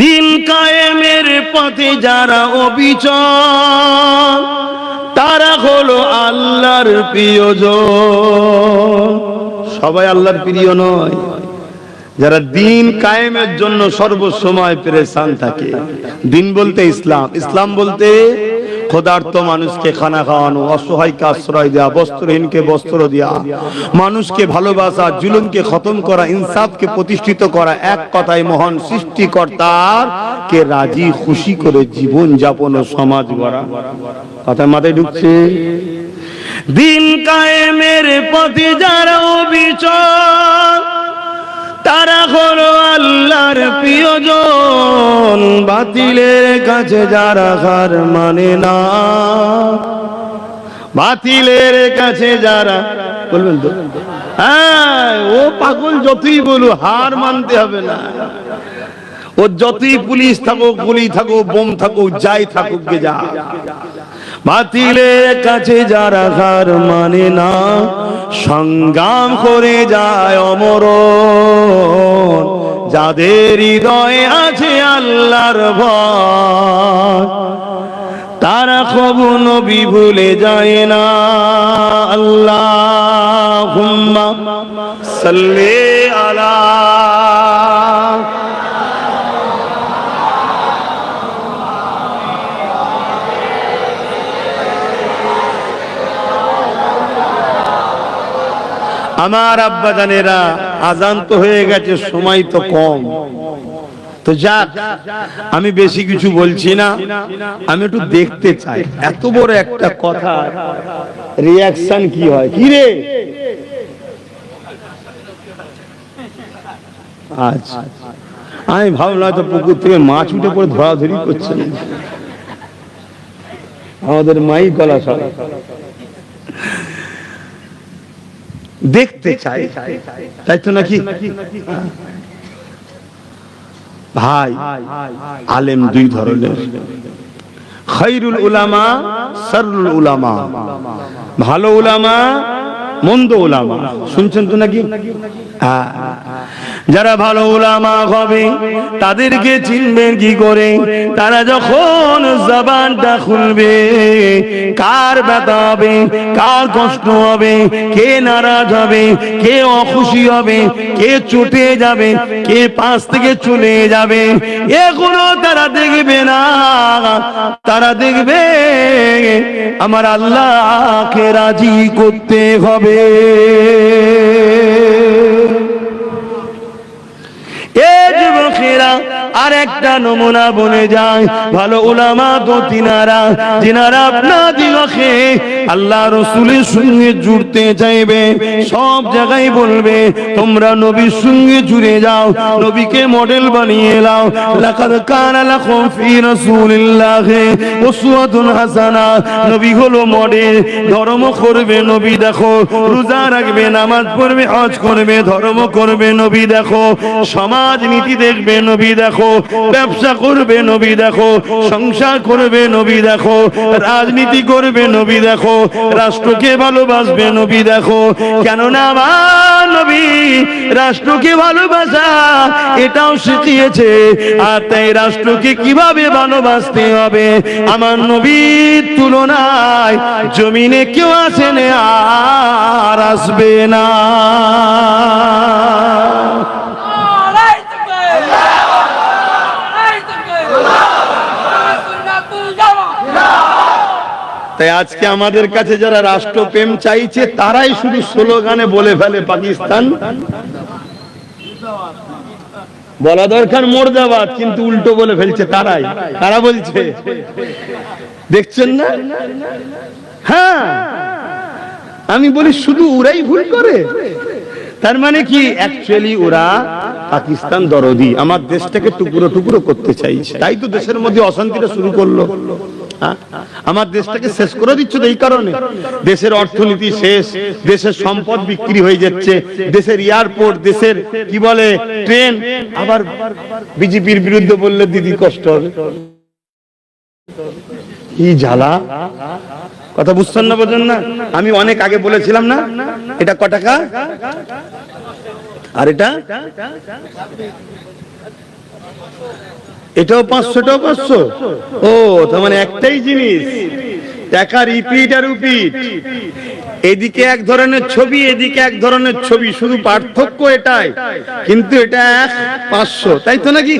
দিন কায়েমের পথে যারা অবিচল, তারা হলো আল্লাহর প্রিয়জন। সবাই আল্লাহর প্রিয় নয়। যারা দিন কায়েমের জন্য সর্বসময় পেরেশান থাকে। দিন বলতে ইসলাম, ইসলাম বলতে ক্ষুধার্ত মানুষকে খানা খাওয়ানো, অসহায়কে আশ্রয় দেওয়া, বস্ত্রহীনকে বস্ত্র দেওয়া, মানুষকে ভালোবাসা, জুলুমকে খতম করা, ইনসাফকে প্রতিষ্ঠিত করা, এক কথায় মহান সৃষ্টিকর্তার কে রাজি খুশি করে জীবন যাপন ও সমাজ গড়া। কথা মাথায় ঢুকছে? দিন কায়েমের পথে যারা অবিচল, তারা হলো আল্লাহর প্রিয়জন। বাতিলের কাছে যারা হার মানে না, বাতিলের কাছে যারা, বলবেন তো হ্যাঁ ও পাগল যতই বলু হার মানতে হবে না। ও যতই পুলিশ থাকুক, গুলি থাকুক, বোম থাকুক, যাই থাকুক গে যা। বাতিলের কাছে যারা হার মানে না, সংগ্রাম করে যায় অমরণ। যাদের হৃদয়ে আছে আল্লাহর ভয়, তারা কবু নবী ভুলে যায় না। আল্লাহুম্মা সাল্লি আলা। আমার আব্বা জানেরা, আজান তো হয়ে গেছে, সময় তো কম, তো যাক আমি বেশি কিছু বলছি না। আমি একটু দেখতে চাই এত বড় একটা কথা রিয়াকশন কি হয়। কি রে আচ্ছা, আমি ভাবলাম তো পুকুর থেকে মাছ উঠে পড়ে ধরাধরি করছে আমাদের মাই গলা সব দেখতে চাই, তাই তো নাকি? ভাই আলেম দুই ধরনের, খায়রুল উলামা, শাররুল উলামা। ভালো উলামা, মন্দ উলামা। শুনছেন তো নাকি? যারা ভালো উলামা হবে তাদেরকে চিনবেন কি করে? তারা যখন জবানটা খুলবে, কার ব্যথা হবে, কার কষ্ট হবে, কে নারাজ হবে, কে অখুশি হবে, কে চটে যাবে, কে পাশ থেকে চলে যাবে, এগুলো তারা দেখবে না। তারা দেখবে আমার আল্লাহকে রাজি করতে হবে। আর একটা নমুনা বনে যায়, ভালো উলামা তো তিনারা যিনারা আপনাদিগকে আল্লাহ রাসূলের সঙ্গে জুড়তে চাইবে। সব জায়গায় বলবে তোমরা নবীর সঙ্গে জুড়ে যাও, নবীকে মডেল বানিয়ে নাও। লাকাদ কানা লাকুম ফি রাসূলিল্লাহি উসওয়াতুন হাসানা। নবী হলো মডেল। ধর্ম করবে নবী দেখো, রোজা রাখবে, নামাজ পড়বে, হজ করবে, ধর্ম করবে নবী দেখো, সমাজ নীতি দেখবে নবী দেখো, ব্যবসা করবে নবী দেখো, সংসার করবে নবী দেখো, রাজনীতি করবে নবী দেখো, রাষ্ট্রকে ভালোবাসবে নবী দেখো। কেননা আমার নবী রাষ্ট্রকে ভালোবাসা এটাও শিখিয়েছে। আর তাই রাষ্ট্রকে কিভাবে ভালোবাসতে হবে আমার নবীর তুলনায় জমিনে কেউ আসেন আর আসবে না। তাই আজকে আমাদের কাছে যারা রাষ্ট্রপ্রেম চাইছে তারাই শুধু স্লোগানে বলে ফেলে পাকিস্তান বলা দরকার মুর্দাবাদ, কিন্তু উল্টো বলে ফেলছে তারাই। তারা বলছে, দেখছেন না? হ্যাঁ, আমি বলি শুধু ওরাই ভুল করে। তার মানে কি, অ্যাকচুয়ালি ওরা পাকিস্তান দরদি, আমার দেশটাকে টুকরো টুকরো করতে চাইছে। তাই তো দেশের মধ্যে অশান্তিটা শুরু করলো। আমার দেশটাকে শেষ করে দিচ্ছে এই কারণে। দেশের অর্থনীতি শেষ, দেশের সম্পদ বিক্রি হয়ে যাচ্ছে, দেশের এয়ারপোর্ট, দেশের কি বলে ট্রেন। আবার বিজেপির বিরুদ্ধে বললে দিদি কষ্ট হবে। কি জ্বালা, কথা বুঝছেন না, বোঝেন না? আমি অনেক আগে বলেছিলাম না, এটা ক টাকা আর এটাও 500, এটাও 500। ও, তার মানে একটাই জিনিস, টাকা রিপিট আর রিপিট। এদিকে এক ধরনের ছবি, এদিকে এক ধরনের ছবি, শুধু পার্থক্য এটাই, কিন্তু এটা 500, তাই তো নাকি?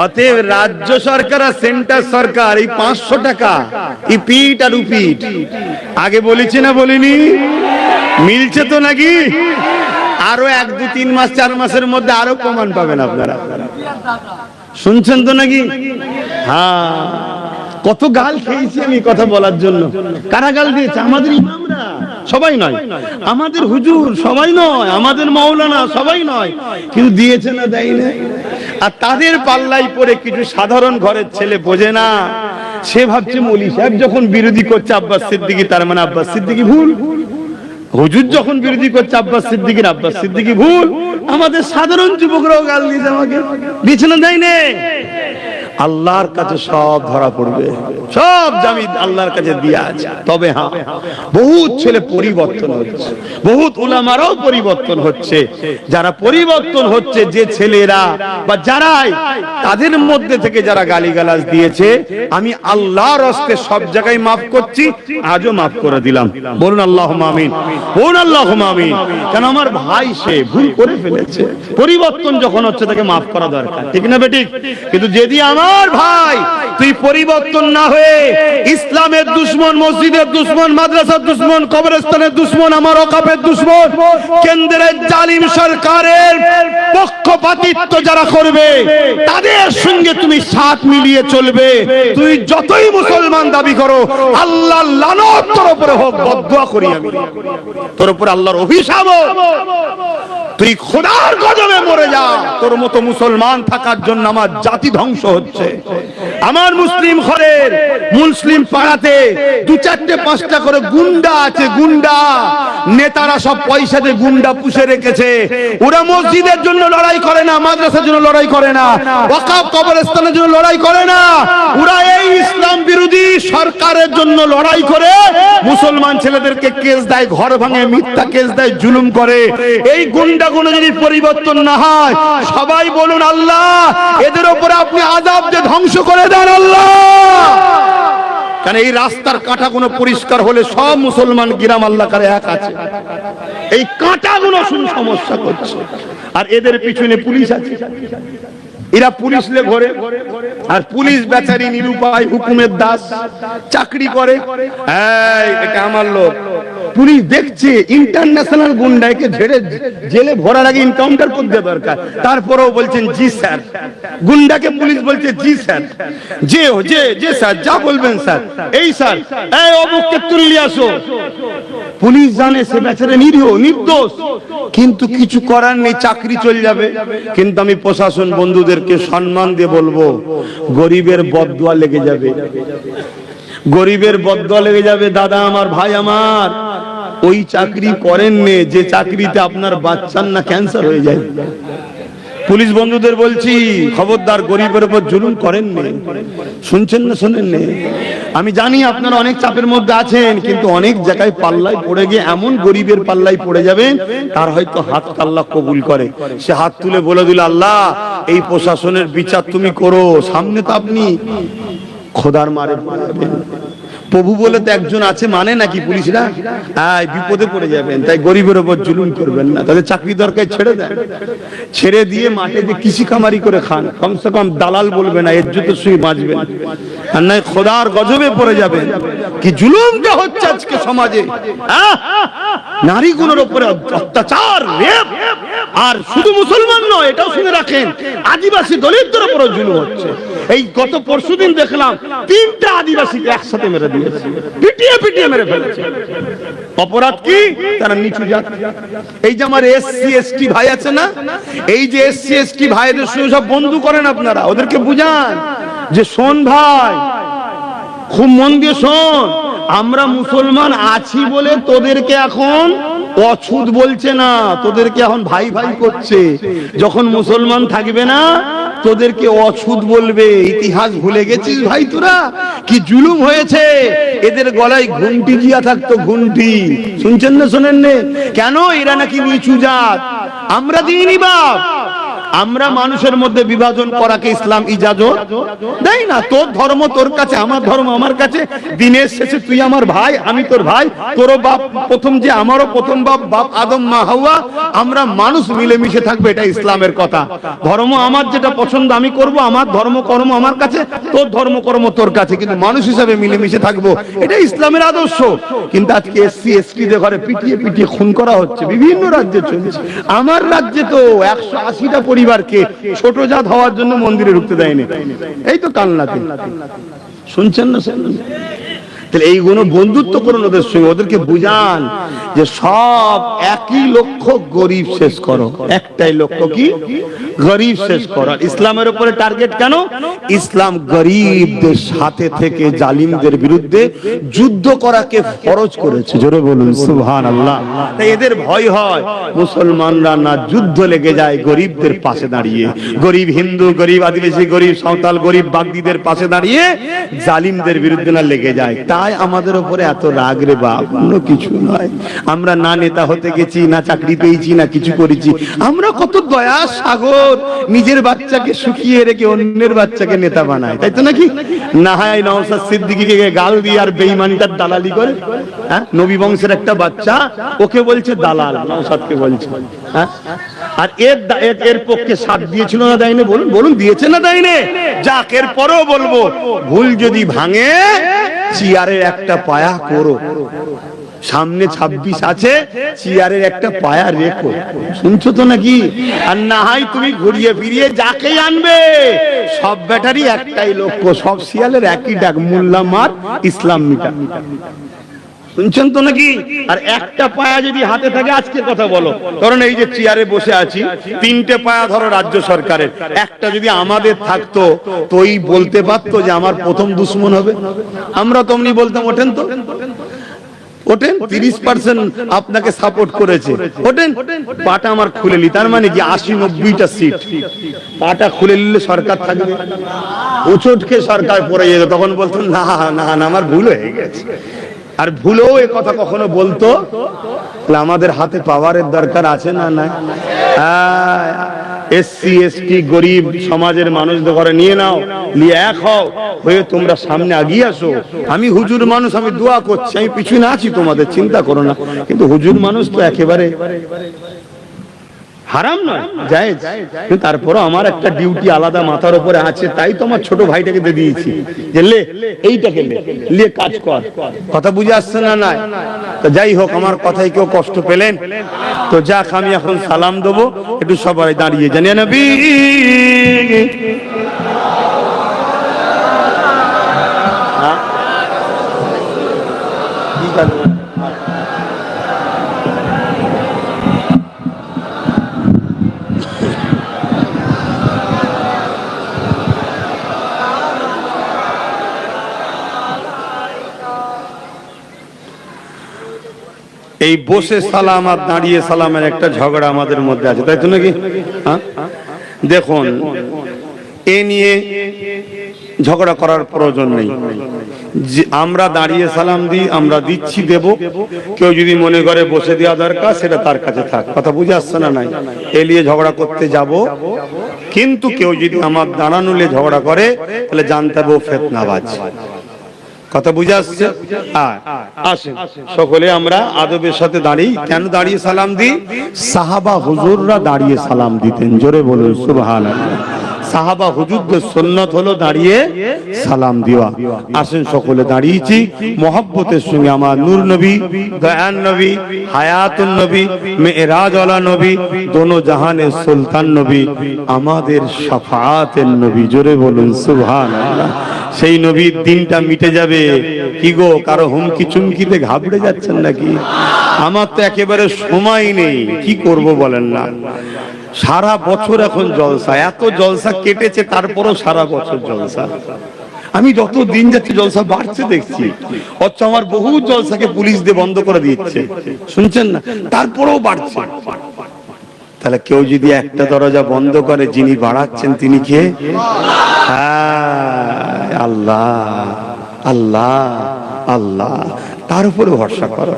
অতএব রাজ্য সরকার আর সেন্টার সরকার এই 500 টাকা রিপিট আর রিপিট। আগে বলেছি না বলিনি? মিলছে তো নাকি? আরো 1, 2, 3 মাস 4 মাসের মধ্যে আরো প্রমাণ পাবেন আপনারা। শুনছেন তো নাকি? হ্যাঁ, কত গাল খেয়েছি আমি কথা বলার জন্য। কারা গাল দিয়েছে? আমাদের ইমামরা সবাই নয়, আমাদের হুজুর সবাই নয়, আমাদের মাওলানা সবাই নয়, কিন্তু দিয়েছে না, দেয় না। আর তাদের পাল্লাই পড়ে কিছু সাধারণ ঘরের ছেলে বোঝে না, সে ভাবছে মৌলী সাহেব যখন বিরোধী করছে আব্বাস সিদ্দিকী, তার মানে আব্বাস সিদ্দিকী ভুল। হুজুর যখন বিরোধী করছে আব্বাস সিদ্দিকী ভুল। আমাদের সাধারণ যুবকরাও গাল দিয়েছে আমাকে, দিয়েছে না, দেয় না। আল্লাহর কাছে সব ধরা পড়বে, সব জামিন আল্লাহর কাছে দিয়া আছে। তবে হ্যাঁ, বহুত ছেলে পরিবর্তন হচ্ছে, বহুত উলামারাও পরিবর্তন হচ্ছে। যারা পরিবর্তন হচ্ছে, যে ছেলেরা বা যারাই, তাদের মধ্যে থেকে যারা গালিগালাজ দিয়েছে, আমি আল্লাহর হস্তে সব জায়গায় মাফ করছি, আজও মাফ করে দিলাম। বলুন আল্লাহুম্মা আমিন, বলুন আল্লাহুম্মা আমিন। কেন, আমার ভাই সে ভুল করে ফেলেছে, পরিবর্তন যখন হচ্ছে তাকে মাফ করা দরকার, ঠিক না বেঠিক? কিন্তু যদি আমার ভাই তুই পরিবর্তন না হয়ে ইসলামের দুশমন, মসজিদের দুশমন, মাদ্রাসার দুশমন, কবরস্থানের দুশমন, আমার ওয়াকফের দুশমন, কেন্দ্রের জালিম সরকারের পক্ষপাতিত্ব যারা করবে, তাদের সঙ্গে তুমি সাথ মিলিয়ে চলবে, তুই যতই মুসলমান দাবি করো, আল্লাহর লানত তোর উপরে হোক, বদদুয়া করি আমি, তোর উপরে আল্লাহর অভিশাপ হোক, তুই খোদার গজবে মরে যা। তোর মতো মুসলমান থাকার জন্য আমার জাতি ধ্বংস হচ্ছে। আমার মুসলিম ঘরের, মুসলিম পাড়াতে 2, 4, 5টা করে গুন্ডা আছে, গুন্ডা নেতারা সব পয়সা দিয়ে গুন্ডা পুষে রেখেছে। ওরা মসজিদের জন্য লড়াই করে না, মাদ্রাসার জন্য লড়াই করে না, ওয়াকফ কবরস্থানের জন্য লড়াই করে না, ওরা এই ইসলাম বিরোধী সরকারের জন্য লড়াই করে মুসলমান ছেলেদেরকে কেস দেয়, ঘর ভাঙে, মিথ্যা কেস দেয়, জুলুম করে। এই গুন্ডাগুলো যদি পরিবর্তন না হয়, সবাই বলুন আল্লাহ, এদের উপরে আপনি আযাব দিয়ে ধ্বংস করে দেন আল্লাহ। কারণ এই রাস্তার কাঁটাগুলো পরিষ্কার হলে সব মুসলমান গ্রাম আল্লাহ করে এক আছে। এই কাঁটাগুলো শুধু সমস্যা করছে, আর এদের পিছনে পুলিশ আছে। এরা পুলিশ লে ঘরে, আর পুলিশ বেচারি নিরুপায়, হুকুমের দাস, চাকরি করে। এটা আমার লোক। পুলিশ দেখছে ইন্টারন্যাশনাল গুন্ডাকে ঝেড়ে জেলে ভরার আগে এনকাউন্টার করতে দরকার, তারপরেও বলছেন জি স্যার। গুন্ডাকে পুলিশ বলছে জি স্যার, যে স্যার যা বলবেন স্যার, এই স্যার, এই অমুককে তুলে আসো। পুলিশ জানে সে বেচারা নিরীহ, নির্দোষ, কিন্তু কিছু করার নেই, চাকরি চলে যাবে। কিন্তু আমি প্রশাসন বন্ধুদেরকে সম্মান দিয়ে বলবো, গরিবের বদদুয়া লেগে যাবে, গরিবের বদদুয়া লেগে যাবে। দাদা আমার, ভাই আমার, ওই চাকরি করেন নে যে চাকরিতে আপনার বাচ্চার না ক্যান্সার হয়ে যায়। পুলিশ বন্ধুদের বলছি, খবরদার, গরিবের উপর জুলুম করেন নে। শুনছেন না, শোনেন নে? আমি জানি আপনারা অনেক চাপের মধ্যে আছেন, কিন্তু অনেক জায়গায় পাল্লায় পড়ে গিয়ে এমন গরিবের পাল্লায় পড়ে যাবেন, তার হয়তো হাত আল্লাহ কবুল করে। সে হাত তুলে বলে দিল, আল্লাহ এই প্রশাসনের বিচার তুমি করো। সামনে তো আপনি খোদার মারে পড়ে যাবেন। প্রভু বলে তো একজন আছে মানে নাকি পুলিশরা? হ্যাঁ, বিপদে পড়ে যাবেন, তাই গরিবের ওপর জুলুম করবেন না। তাদের চাকরি দরকার ছেড়ে দেন, ছেড়ে দিয়ে মাঠে যে কৃষি কামারি করে খান, কমসে কম দালাল বলবে না, ইজ্জতের সঙ্গে বাঁচবেন। আর নয় খোদার গজবে পড়ে যাবেন। কি জুলুমটা হচ্ছে আজকে সমাজে, নারীগুলোর উপরে অত্যাচার, রেপ। আর শুধু মুসলমান নয়, এটাও শুনে রাখেন, আদিবাসী দলিতদের উপরে জুলুম হচ্ছে। এই গত পরশুদিন দেখলাম 3টা আদিবাসীকে একসাথে মেরে দিয়েছে, পিটিয়ে পিটিয়ে মেরে ফেলেছে। অপরাধ কি? তারা নিচু জাত। এই যে আমার এসসি এসটি ভাই আছে না, এই যে এসসি এসটি ভাইদের সঙ্গে সব বন্ধু করেন আপনারা, ওদেরকে বুঝান যে শোন ভাই, খুব মন দিয়ে শোন, আমরা মুসলমান আছি বলে তোদেরকে এখন অছুত বলছে না, তোদেরকে এখন ভাই ভাই করছে। যখন মুসলমান থাকবে না তোদেরকে অছুত বলবে। ইতিহাস ভুলে গেছিস ভাই তোরা? কি জুলুম হয়েছে। এদের গলায় ঘুন্টি দিয়া থাকতো, ঘুন্টি। শুনছেন না শোনেন না? কেন? এরা নাকি নিচু জাত। আমরা দিইনি বাপ। আমরা মানুষের মধ্যে বিভাজন করাকে ইসলাম ইজাজত দেয় না। তোর ধর্ম তোর কাছে, আমার ধর্ম আমার কাছে। দিনের শেষে তুই আমার ভাই, আমি তোর ভাই। তোরও বাপ প্রথম, যে আমারও প্রথম বাপ, বাপ আদম মা হাওয়া। আমরা মানুষ মিলেমিশে থাকবো, এটা ইসলামের কথা। ধর্ম আমার যেটা পছন্দ আমি করব, আমার ধর্ম কর্ম আমার কাছে, তোর ধর্ম কর্ম তোর কাছে, কিন্তু মানুষ হিসাবে মিলেমিশে থাকবো, এটা ইসলামের আদর্শ। কিন্তু আজকে এসসি এসটি দের ঘরে পিটিয়ে পিটিয়ে খুন করা হচ্ছে, বিভিন্ন রাজ্যে চলছে। আমার রাজ্যে তো 180টা পরিবারকে ছোট জাত হওয়ার জন্য মন্দিরে ঢুকতে দেয়নি। এই তো কালনাতে, শুনছেন না? তাহলে এইগুলো বন্ধুত্ব করুন ওদের সঙ্গে, ওদেরকে বুঝান যে সব একই লক্ষ্য, গরিব শেষ করো। একটাই লক্ষ্য, কি? গরিব শেষ করো। ইসলামের উপরে টার্গেট কেন? ইসলাম গরিবদের সাথে থেকে জালিমদের বিরুদ্ধে যুদ্ধ করাকে ফরজ করেছে। জোরে বলুন সুবহানাল্লাহ। তাই এদের ভয় হয় মুসলমানরা না যুদ্ধ লেগে যায় গরিবদের পাশে দাঁড়িয়ে, গরিব হিন্দু, গরিব আদিবাসী, গরিব সাঁওতাল, গরিব বাগদিদের পাশে দাঁড়িয়ে জালিমদের বিরুদ্ধে না লেগে যায়। তাই আমাদের উপরে এত রাগ রে বাপ, অন্য কিছু নয়। আমরা না নেতা হতে গেছি, না চাকরি পেয়েছি, না কিছু করেছি। আমরা কত দয়া সাগর, নিজের বাচ্চাকে শুকিয়ে রেখে অন্যের বাচ্চাকে নেতা বানায়, তাই তো নাকি? না হয় নওশাদ সিদ্দিকীকে গাল দিয়ে আর বেঈমানটার দালালি করে। হ্যাঁ, নবী বংশের একটা বাচ্চা, ওকে বলছে দালাল, নওশাদকে বলছে। হ্যাঁ, আর এর পক্ষে সাথ দিয়েছিল না দেয়নি? বলুন, বলুন দিয়েছে না দেয়নি? যাক, এর পরেও বলবো, ভুল যদি ভাঙে চেয়ারের একটা পায়া করো। সামনে 26 আছে, চেয়ারের একটা পায়া রেখো। শুনছো তো নাকি? আর না হয় তুমি ঘুরিয়ে ফিরিয়ে যাকেই আনবে, সব ব্যাটারি একটাই লক্ষ্য, সব শিয়ালের একই ডাক, মোল্লা মার ইসলাম মিটা। শুনছেন তো নাকি? আর একটা পায়া যদি হাতে থাকে, আজকে কথা বলো, কারণ এই যে চেয়ারে বসে আছি, 3টে পায়া ধরো রাজ্য সরকারের, একটা যদি আমাদের থাকতো তোই বলতে পারতো যে আমার প্রথম দুশ্মন হবে? আমরা তো অমনি বলতাম, ওঠেন তো, ওঠেন, 30% আপনাকে সাপোর্ট করেছে, ওঠেন। পাটা আমার খুলে নি, তার মানে কি 80-90টা সিট পাটা খুলে নিলে সরকার থাকবে? উচটকে সরকার পড়ে যেত, তখন বলতো না না না আমার ভুল হয়ে গেছে। আর ভুলেও এ কথা কখনো বলতো, আমাদের হাতে পাওয়ারের দরকার আছে না? নাই। এসসি এসটি গরিব সমাজের মানুষদের ঘরে নিয়ে নাও, নিয়ে এক হও, হয়ে তোমরা সামনে আগিয়ে আসো। আমি হুজুর মানুষ, আমি দোয়া করছি, আমি পিছনে আছি, তোমাদের চিন্তা করো না। কিন্তু হুজুর মানুষ তো একেবারে হারাম নয়, জায়েজ। কিন্তু তারপরও আমার একটা ডিউটি আলাদা মাথার উপরে আছে, তাই তো আমার ছোট ভাইটাকে দিয়ে দিয়েছি যে লে এইটাকে লে কাজ কর। কথা বুঝে আসছে না? নাই। তো যাই হোক, আমার কথায় কেউ কষ্ট পেলেন তো যাক, আমি এখন সালাম দেবো, একটু সবাই দাঁড়িয়ে জানিয়ে নবী। এই বসে সালাম আর দাঁড়িয়ে সালামের একটা ঝগড়া আমাদের মধ্যে আছে, তাই তো নাকি? হ্যাঁ, দেখুন, এ নিয়ে ঝগড়া করার প্রয়োজন নেই। আমরা দাঁড়িয়ে সালাম দিই, আমরা দিচ্ছি, দেব। কেউ যদি মনে করে বসে দেওয়া দরকার, সেটা তার কাছে থাক। কথা বুঝে আসছে না? নাই। এ নিয়ে ঝগড়া করতে যাব, কিন্তু কেউ যদি আমার দাঁড়ানো নিয়ে ঝগড়া করে, তাহলে জানতে হবে ও ফিতনাবাজ। কথা বুঝে আসছে? আসেন সকলে আমরা আদবের সাথে দাঁড়িয়ে, কেন দাঁড়িয়ে সালাম দিই? সাহাবা হুজুররা দাঁড়িয়ে সালাম দিতেন, জোরে বলুন সুবহানাল্লাহ। সাহাবা হুজুরদের সুন্নাত হলো দাঁড়িয়ে সালাম দেওয়া। আসেন সকলে দাঁড়িয়েছি মহব্বতের সঙ্গে আমার নূর নবী, দয়ান নবী, হায়াতুন নবী, মেরাজ ওয়ালা নবী, দোনো জাহানের সুলতান নবী, আমাদের শাফাআতের নবী, জোরে বলুন সুবহানাল্লাহ। সেই নবীর দিনটা মিটে যাবে। কি গো, কারো হুমকি চুমকিতে ঘাবড়ে যাচ্ছেন নাকি? আমার তো একেবারে সময় নেই, কি করব বলেন না। সারা বছর এখন জলসা, এত জলসা কেটেছে তারপরও সারা বছর জলসা। আমি যত দিন যাচ্ছে জলসা বাড়ছে দেখছি, অথচ আমার বহু জলসাকে পুলিশ দিয়ে বন্ধ করে দিচ্ছে, শুনছেন না? তারপরেও বাড়ছে। তাহলে কেউ যদি একটা দরজা বন্ধ করে, যিনি বাড়াচ্ছেন তিনি কে? আল্লাহ, আল্লাহ, আল্লাহ। তার উপরে ভরসা করো,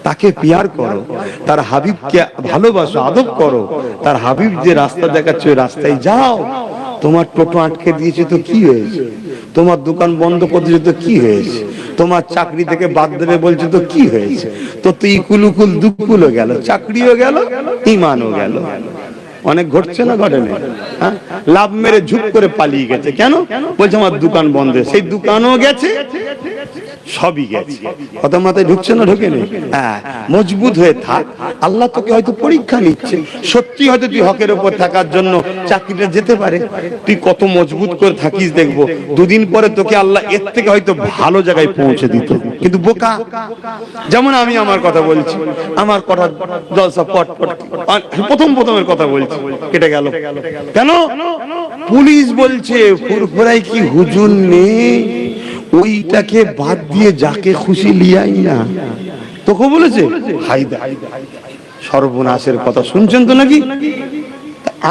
তাকে পিয়ার করো, তার হাবিবকে ভালোবাসো, আদব করো। তার হাবিব যে রাস্তা দেখাচ্ছে ওই রাস্তায় যাও। তোমার টোটো আটকে দিয়েছে তো কি হয়েছে? তোমার দোকান বন্ধ করে দিয়েছে তো কি হয়েছে? তোমার চাকরি থেকে বাদ দেবে বলছে তো কি হয়েছে? তো ইকুলুকুল দুকুলও গেল, চাকরিও গেল, ইমানও গেল। অনেক ঘটছে না, ঘটে না? লাভ মেরে ঝুপ করে পালিয়ে গেছে, কেন? বলছে আমার দোকান বন্ধ। সেই দোকানও গেছে, সবই গেছে। কথা মাথায় ঢুকছে না? ঢুকে নেই। হ্যাঁ, মজবুত হয়ে থাক। আল্লাহ তোকে হয়তো পরীক্ষা নিচ্ছে, সত্যি হয়তো তুই হকের উপর থাকার জন্য চাকরিটা যেতে পারে। তুই কত মজবুত করে থাকিস দেখবো, দুদিন পরে তোকে আল্লাহ এর থেকে হয়তো ভালো জায়গায় পৌঁছে দিত। কিন্তু বোকা, যেমন আমি আমার কথা বলছি, আমার কথা জলসা পট পট, প্রথমের কথা বলছি, কেটে গেল কেন? পুলিশ বলছে ফুরফুরাই কি হুজুর নেই, ওইটাকে বাদ দিয়ে যাকে খুশি লিয়াই না। তোকে বলেছে হায়দা, সর্বনাশের কথা শুনছেন তো নাকি?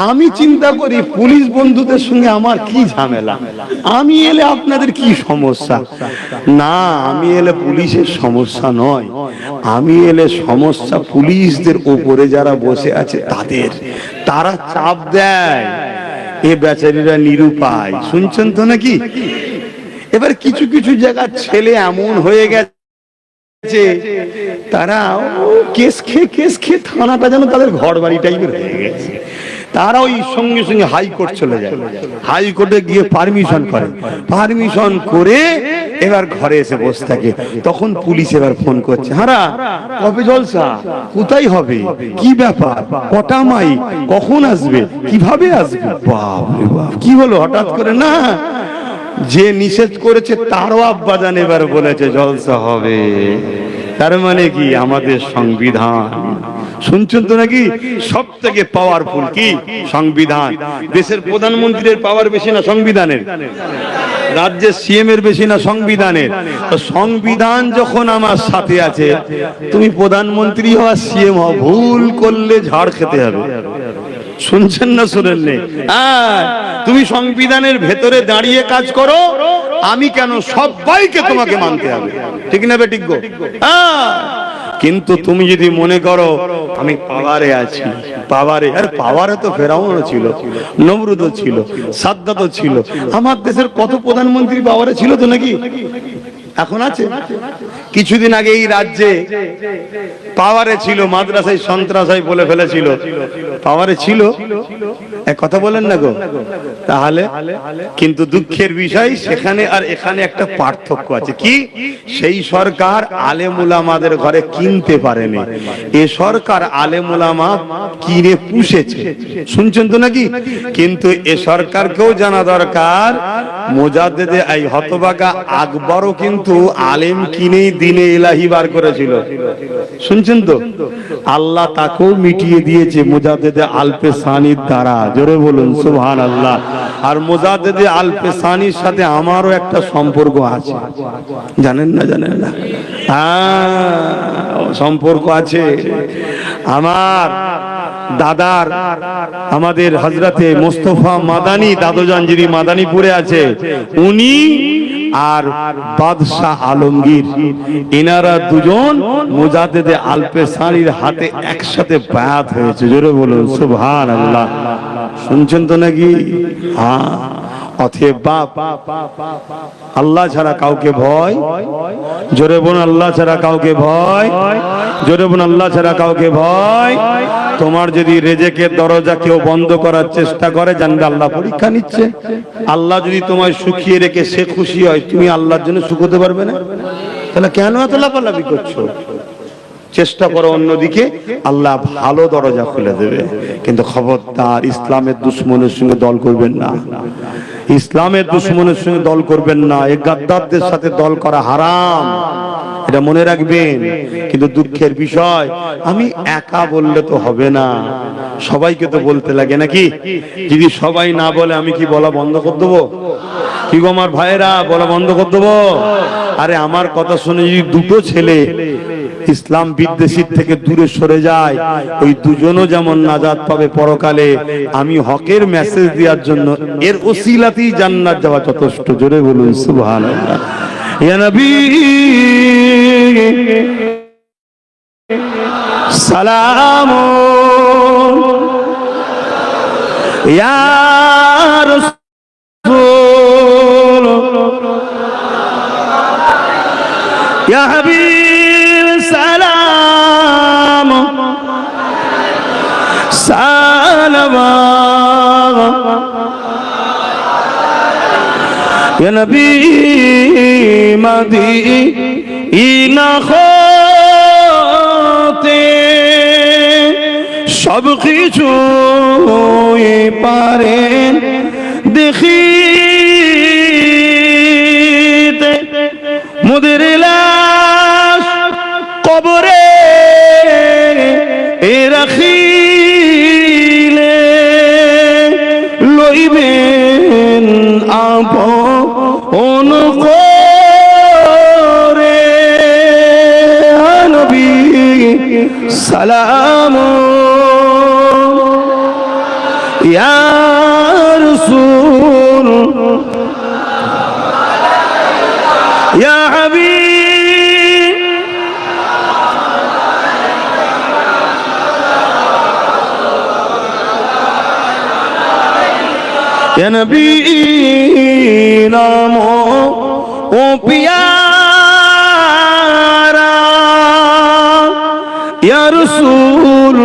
আমি চিন্তা করি পুলিশ বন্ধুদের সঙ্গে আমার কি ঝামেলা, আমি এলে আপনাদের কি সমস্যা? না, আমি এলে পুলিশের সমস্যা নয়, আমি এলে সমস্যা পুলিশদের উপরে যারা বসে আছে তাদের। তারা চাপ দেয়, এ বেচারীরা নিরুপায়, শুনছেন তো নাকি? এবার কিছু কিছু জায়গার ছেলে এমন হয়ে গেছে, তারা কেস খেয়ে থানাটা যেন তাদের ঘর বাড়ি টাইপের হয়ে গেছে। তারা ওই সঙ্গে সঙ্গে হাইকোর্ট চলে যায়, হাইকোর্টে গিয়ে পারমিশন করে, পারমিশন করে এবার ঘরে এসে বসে থাকে। তখন পুলিশ এবার ফোন করছে, হারা কবে জলসা, কোথায় হবে, কি ব্যাপার, কটা মাই, কখন আসবে, কিভাবে আসবে? বাপ রে বাপ, কি হলো হঠাৎ করে? না, যে নিষেধ করেছে তারও আব্বাজান এবার বলেছে জলসা হবে। তার মানে কি? আমাদের সংবিধান, শুনছেন তো নাকি? সব থেকে পাওয়ারফুল কি? সংবিধান। দেশের প্রধানমন্ত্রীর পাওয়ার বেশি না সংবিধানের? রাজ্যের সিএম এর বেশি না সংবিধানের? তো সংবিধান যখন আমার সাথে আছে, তুমি প্রধানমন্ত্রী হওয়া সিএম হও, ভুল করলে ঝাড় খেতে হবে। শুনছেন না শোনেন নেই? তুমি সংবিধানের ভেতরে দাঁড়িয়ে কাজ করো, আমি কেন, সবাইকে তোমাকে মানতে হবে, ঠিক না বেঠিক গো? কিন্তু তুমি যদি মনে করো আমি পাওয়ারে আছি, পাওয়ারে, আর পাওয়ারে তো ফেরাউনও ছিল, নমরুদও ছিল, সাদ্দাতও ছিল। আমার দেশের কত প্রধানমন্ত্রী পাওয়ারে ছিল তো নাকি? এখন আছে? কিছুদিন আগে এই রাজ্যে পাওয়ারে ছিল, মাদ্রাসায় সন্ত্রাসায় বলে ফেলেছিল, পাওয়ারে ছিল, এক কথা বলেন না গো? তাহলে কিন্তু দুঃখের বিষয়, সেখানে আর এখানে একটা পার্থক্য আছে। কি? সেই সরকার আলেম উলামাদের ঘরে কিনতে পারেনি, এ সরকার আলেম উলামা কিনে পুষেছে, শুনছেন তো নাকি? কিন্তু এ সরকারকেও জানা দরকার, মুজাদ্দেদে এই হতভাগা আকবরও কিন্তু আলেম কিনেই দিনে ইলাহি বার করেছিল, শুনছেন তো? আল্লাহ তাকেও মিটিয়ে দিয়েছে মুজাদ্দেদে আলপে সানির দ্বারা, জোরে বলুন সুবহানাল্লাহ। আর মুজাদ্দেদে আলপে সানির সাথে আমারও একটা সম্পর্ক আছে, জানেন না? জানেন না? সম্পর্ক আছে। আমার দাদার, আমাদের হযরতে মুস্তাফা মাদানী দাদুজান যিনি মাদানীপুরে আছে, উনি আর বাদশাহ আলমগীর, এনারা দুজন মুজাদ্দেদে আলপে সানির হাতে একসাথে বায়াত হয়েছে, জোরে বলুন সুবহানাল্লাহ। শুনছেন তো নাকি? অতএব বাপ, আল্লাহ ছাড়া কাউকে ভয়, জোরে বলুন আল্লাহ ছাড়া কাউকে ভয়, জোরে বলুন আল্লাহ ছাড়া কাউকে ভয়। তোমার যদি রেজেকের দরজা কেউ বন্ধ করার চেষ্টা করে, জানবে আল্লাহ পরীক্ষা নিচ্ছে। আল্লাহ যদি তোমায় সুখিয়ে রেখে সে খুশি হয়, তুমি আল্লাহর জন্য সুখ হতে পারবে না? তাহলে কেন এত লাফালাফি করছো? চেষ্টা করো অন্যদিকে, আল্লাহ ভালো দরজা খুলে দেবে। কিন্তু খবরদার ইসলামের দুশ্মনের সঙ্গে দল করবেন না, ইসলামের দুশ্মনের সঙ্গে দল করবেন না। এই গাদ্দারদের সাথে দল করা হারাম, এটা মনে রাখবেন। কিন্তু দুঃখের বিষয়, আমি একা বললে তো হবে না, সবাইকে তো বলতে লাগে নাকি? যদি সবাই না বলে আমি কি বলা বন্ধ করে দেবো? কি গো আমার ভাইরা, বলা বন্ধ করে দেবো? আরে আমার কথা শুনে যদি দুটো ছেলে ইসলাম বিদ্বেষীর থেকে দূরে সরে যায়, ওই দুজনও যেমন নাজাত পাবে পরকালে, আমি হকের মেসেজ দেওয়ার জন্য এর ওসিলাতেই জান্নাত যাওয়া যথেষ্ট। জোরে বলুন সুবহানাল্লাহ। ইয়া নবী সালাম, ইয়া রাসূল, ইয়া হাবিব সালাম সালাম, ইয়া নবী মদিনা হতে সব কিছু পারেন দেখিতে, মোদের লাশ কবরে রাখিলে লইবেন আপন করে। নবী সালাম, ইয়া রাসূল, ইয়া হাবিব, ইয়া নবী নাম ও পিয়ারা, ইয়া রাসূল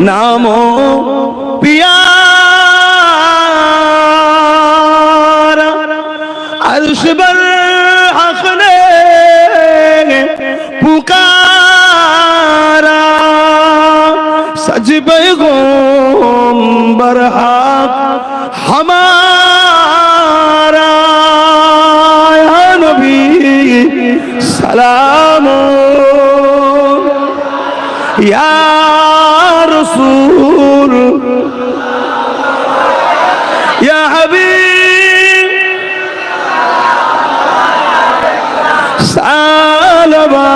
নাম পিয়ারা, আরশ বর হক ने पुकारा, सज पैगंबर हक हमारा, या नबी सलाम, या रसूल, या हबीब सालमा।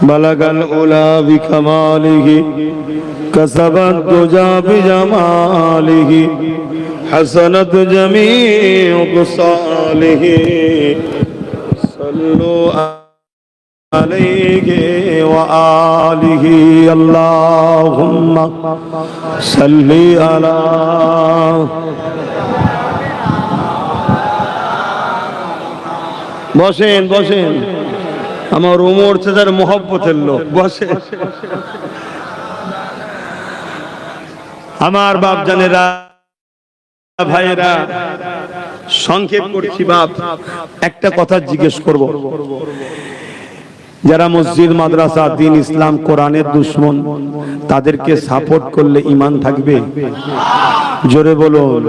बलगल उला बिकमालिही, कसबत दुजा बिजमालिही, हसनत जमीउ खुसालिही, सल्लु अलैहि व आलिही, अल्लाहुम्मा सल्ली अला। বসেন বসেন, আমার ওমর চাচার মহব্বতের লোক, বসে। আমার বাপ জানেরা, ভাইয়েরা, সংক্ষেপ করছি বাপ, একটা কথা জিজ্ঞেস করব। যারা মসজিদ মাদ্রাসা দ্বীন ইসলাম কোরআনের দুশমন, তাদেরকে সাপোর্ট করলে ঈমান থাকবে? জোরে বলুন।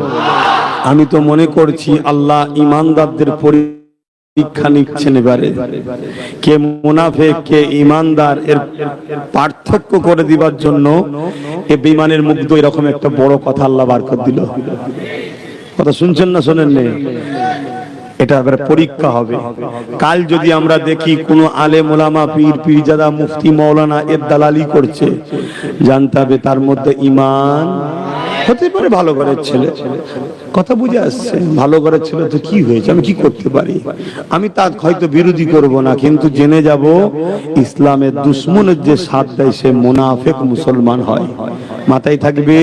আমি তো মনে করছি আল্লাহ ঈমানদারদের পরীক্ষা নিচ্ছেন এবারে। কে মুনাফিক কে ঈমানদার এর পার্থক্য করে দিবার জন্য এই বেঈমানের মুগ্ধ এরকম একটা বড় কথা আল্লাহ বার করে দিল। কথা শুনছেন না শোনেন না? এটা এবার পরীক্ষা হবে। কাল যদি আমরা দেখি কোন আলেম ওলামা পীর পীরজাদা মুফতি মাওলানা এর দালালি করছে, জানতে হবে তার মধ্যে ঈমান হতে পারে ভালো ঘরের ছেলে, কথা বুঝে আসছে, ভালো ঘরের ছেলে তো কি হয়েছে, আমি কি করতে পারি, আমি তার হয়তো বিরোধী করব না, কিন্তু জেনে যাব ইসলামের দুশ্মনের যে সাথ দেয় সে মুনাফিক মুসলমান হয়, মাথায় থাকবে।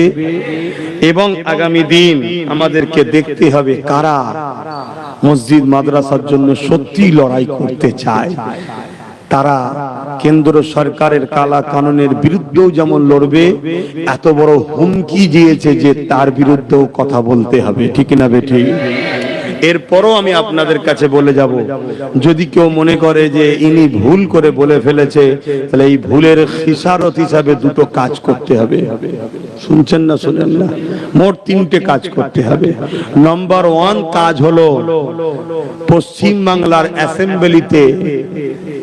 এবং আগামী দিন আমাদেরকে দেখতে হবে কারা মসজিদ মাদ্রাসার জন্য সত্যি লড়াই করতে চায়। তারা কেন্দ্র সরকারের কালা কানুনের বিরুদ্ধেও যেমন লড়বে, এত বড় হুমকি দিয়েছে যে তার বিরুদ্ধেও কথা বলতে হবে, ঠিক না বেঠিক? এরপরও আমি আপনাদের কাছে বলে যাব, যদি কেউ মনে করে যে ইনি ভুল করে বলে ফেলেছে, তাহলে এই ভুলের খিসারত হিসাবে দুটো কাজ করতে হবে। শুনছেন না শুনেন না, মোট 3টে কাজ করতে হবে। নাম্বার 1 কাজ হলো পশ্চিম বাংলার অ্যাসেম্বলিতে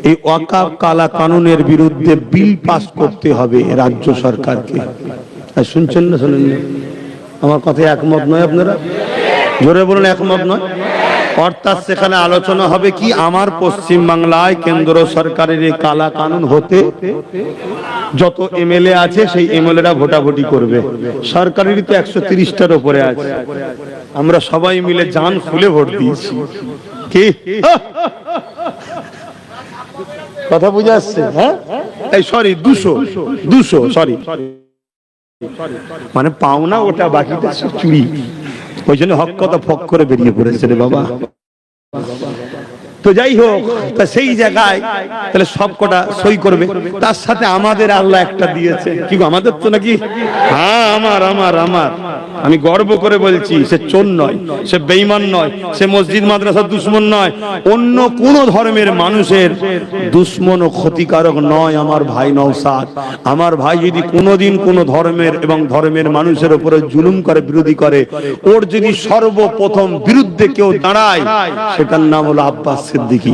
এই ওয়াকাফ কালা কানুনের বিরুদ্ধে বিল পাস করতে হবে রাজ্য সরকারকে। শুনছেন না শুনেন না, আমার কথায় একমত নয় আপনারা? জোরে বলুন একমত নয়। অর্থাৎ সেখানে আলোচনা হবে কি, আমার পশ্চিম বাংলায় কেন্দ্র সরকারের এই কালা কানুন হতে যত এমএলএ আছে সেই এমএলএরা ভোটাভুটি করবে। সরকারেরই তো 130টার উপরে আছে, আমরা সবাই মিলে জান খুলে ভোট দিয়েছি, কি কথা বুঝে আসছে? হ্যাঁ, এই সরি 200 সরি, মানে পাওনা ওটা, বাকিটা চুরি, ওই জন্য হক কথা ফক করে বেরিয়ে পড়েছে রে বাবা। তো যাই হোক, তা সেই জায়গায় তাহলে সব কটা সই করবে, তার সাথে আমাদের আল্লাহ একটা দিয়েছে, কি আমাদের তো নাকি, হ্যাঁ আমার আমার আমার, আমি গর্ব করে বলছি, সে চোর নয়, সে বেঈমান নয়, সে মসজিদ মাদ্রাসার দুশ্মন নয়, অন্য কোন ধর্মের মানুষের দুশ্মন ও ক্ষতিকারক নয় আমার ভাই নওশাদ। আমার ভাই যদি কোনোদিন কোন ধর্মের এবং ধর্মের মানুষের উপরে জুলুম করে, বিরোধী করে, ওর যদি সর্বপ্রথম বিরুদ্ধে কেউ দাঁড়ায়, সেটার নাম হলো আব্বাস সিদ্দিকী।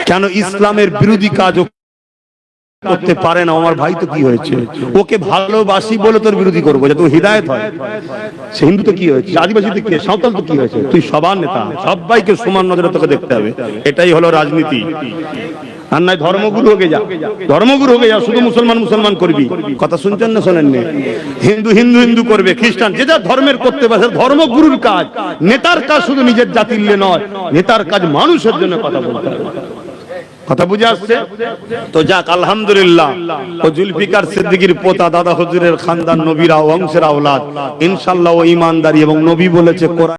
কেন ইসলামের বিরোধী কাজ করতে পারে না আমার ভাই, তো কি হয়েছে, ওকে ভালোবাসি বলে তোর বিরোধী করবো যাতে হিদায়াত হয়। সে হিন্দু তো কি হয়েছে, আদিবাসী তো কি, সাঁওতাল তো কি হয়েছে, তুই সবার নেতা, সবাইকে সমান নজরে তোকে দেখতে হবে, এটাই হলো রাজনীতি। আর নয় ধর্মগুরু হয়ে যা, ধর্মগুরু হয়ে যা, শুধু মুসলমান মুসলমান করবি, কথা শুনছেন না শোনেন? হিন্দু হিন্দু হিন্দু করবে, খ্রিস্টান যে যা ধর্মের করতে পারে, ধর্মগুরুর কাজ। নেতার কাজ শুধু নিজের জাতির নয়, নেতার কাজ মানুষের জন্য কথা বলতে হবে, কথা বুঝে আসছে তো? যাক আলহামদুলিল্লাহ, ও জুলফিকার সিদ্দিকীর পোতা, দাদা হুজুরের খানদান, নবীরা বংশের আওলাদ, ইনশাআল্লাহ ও ঈমানদারি, এবং নবী বলেছে কোরআন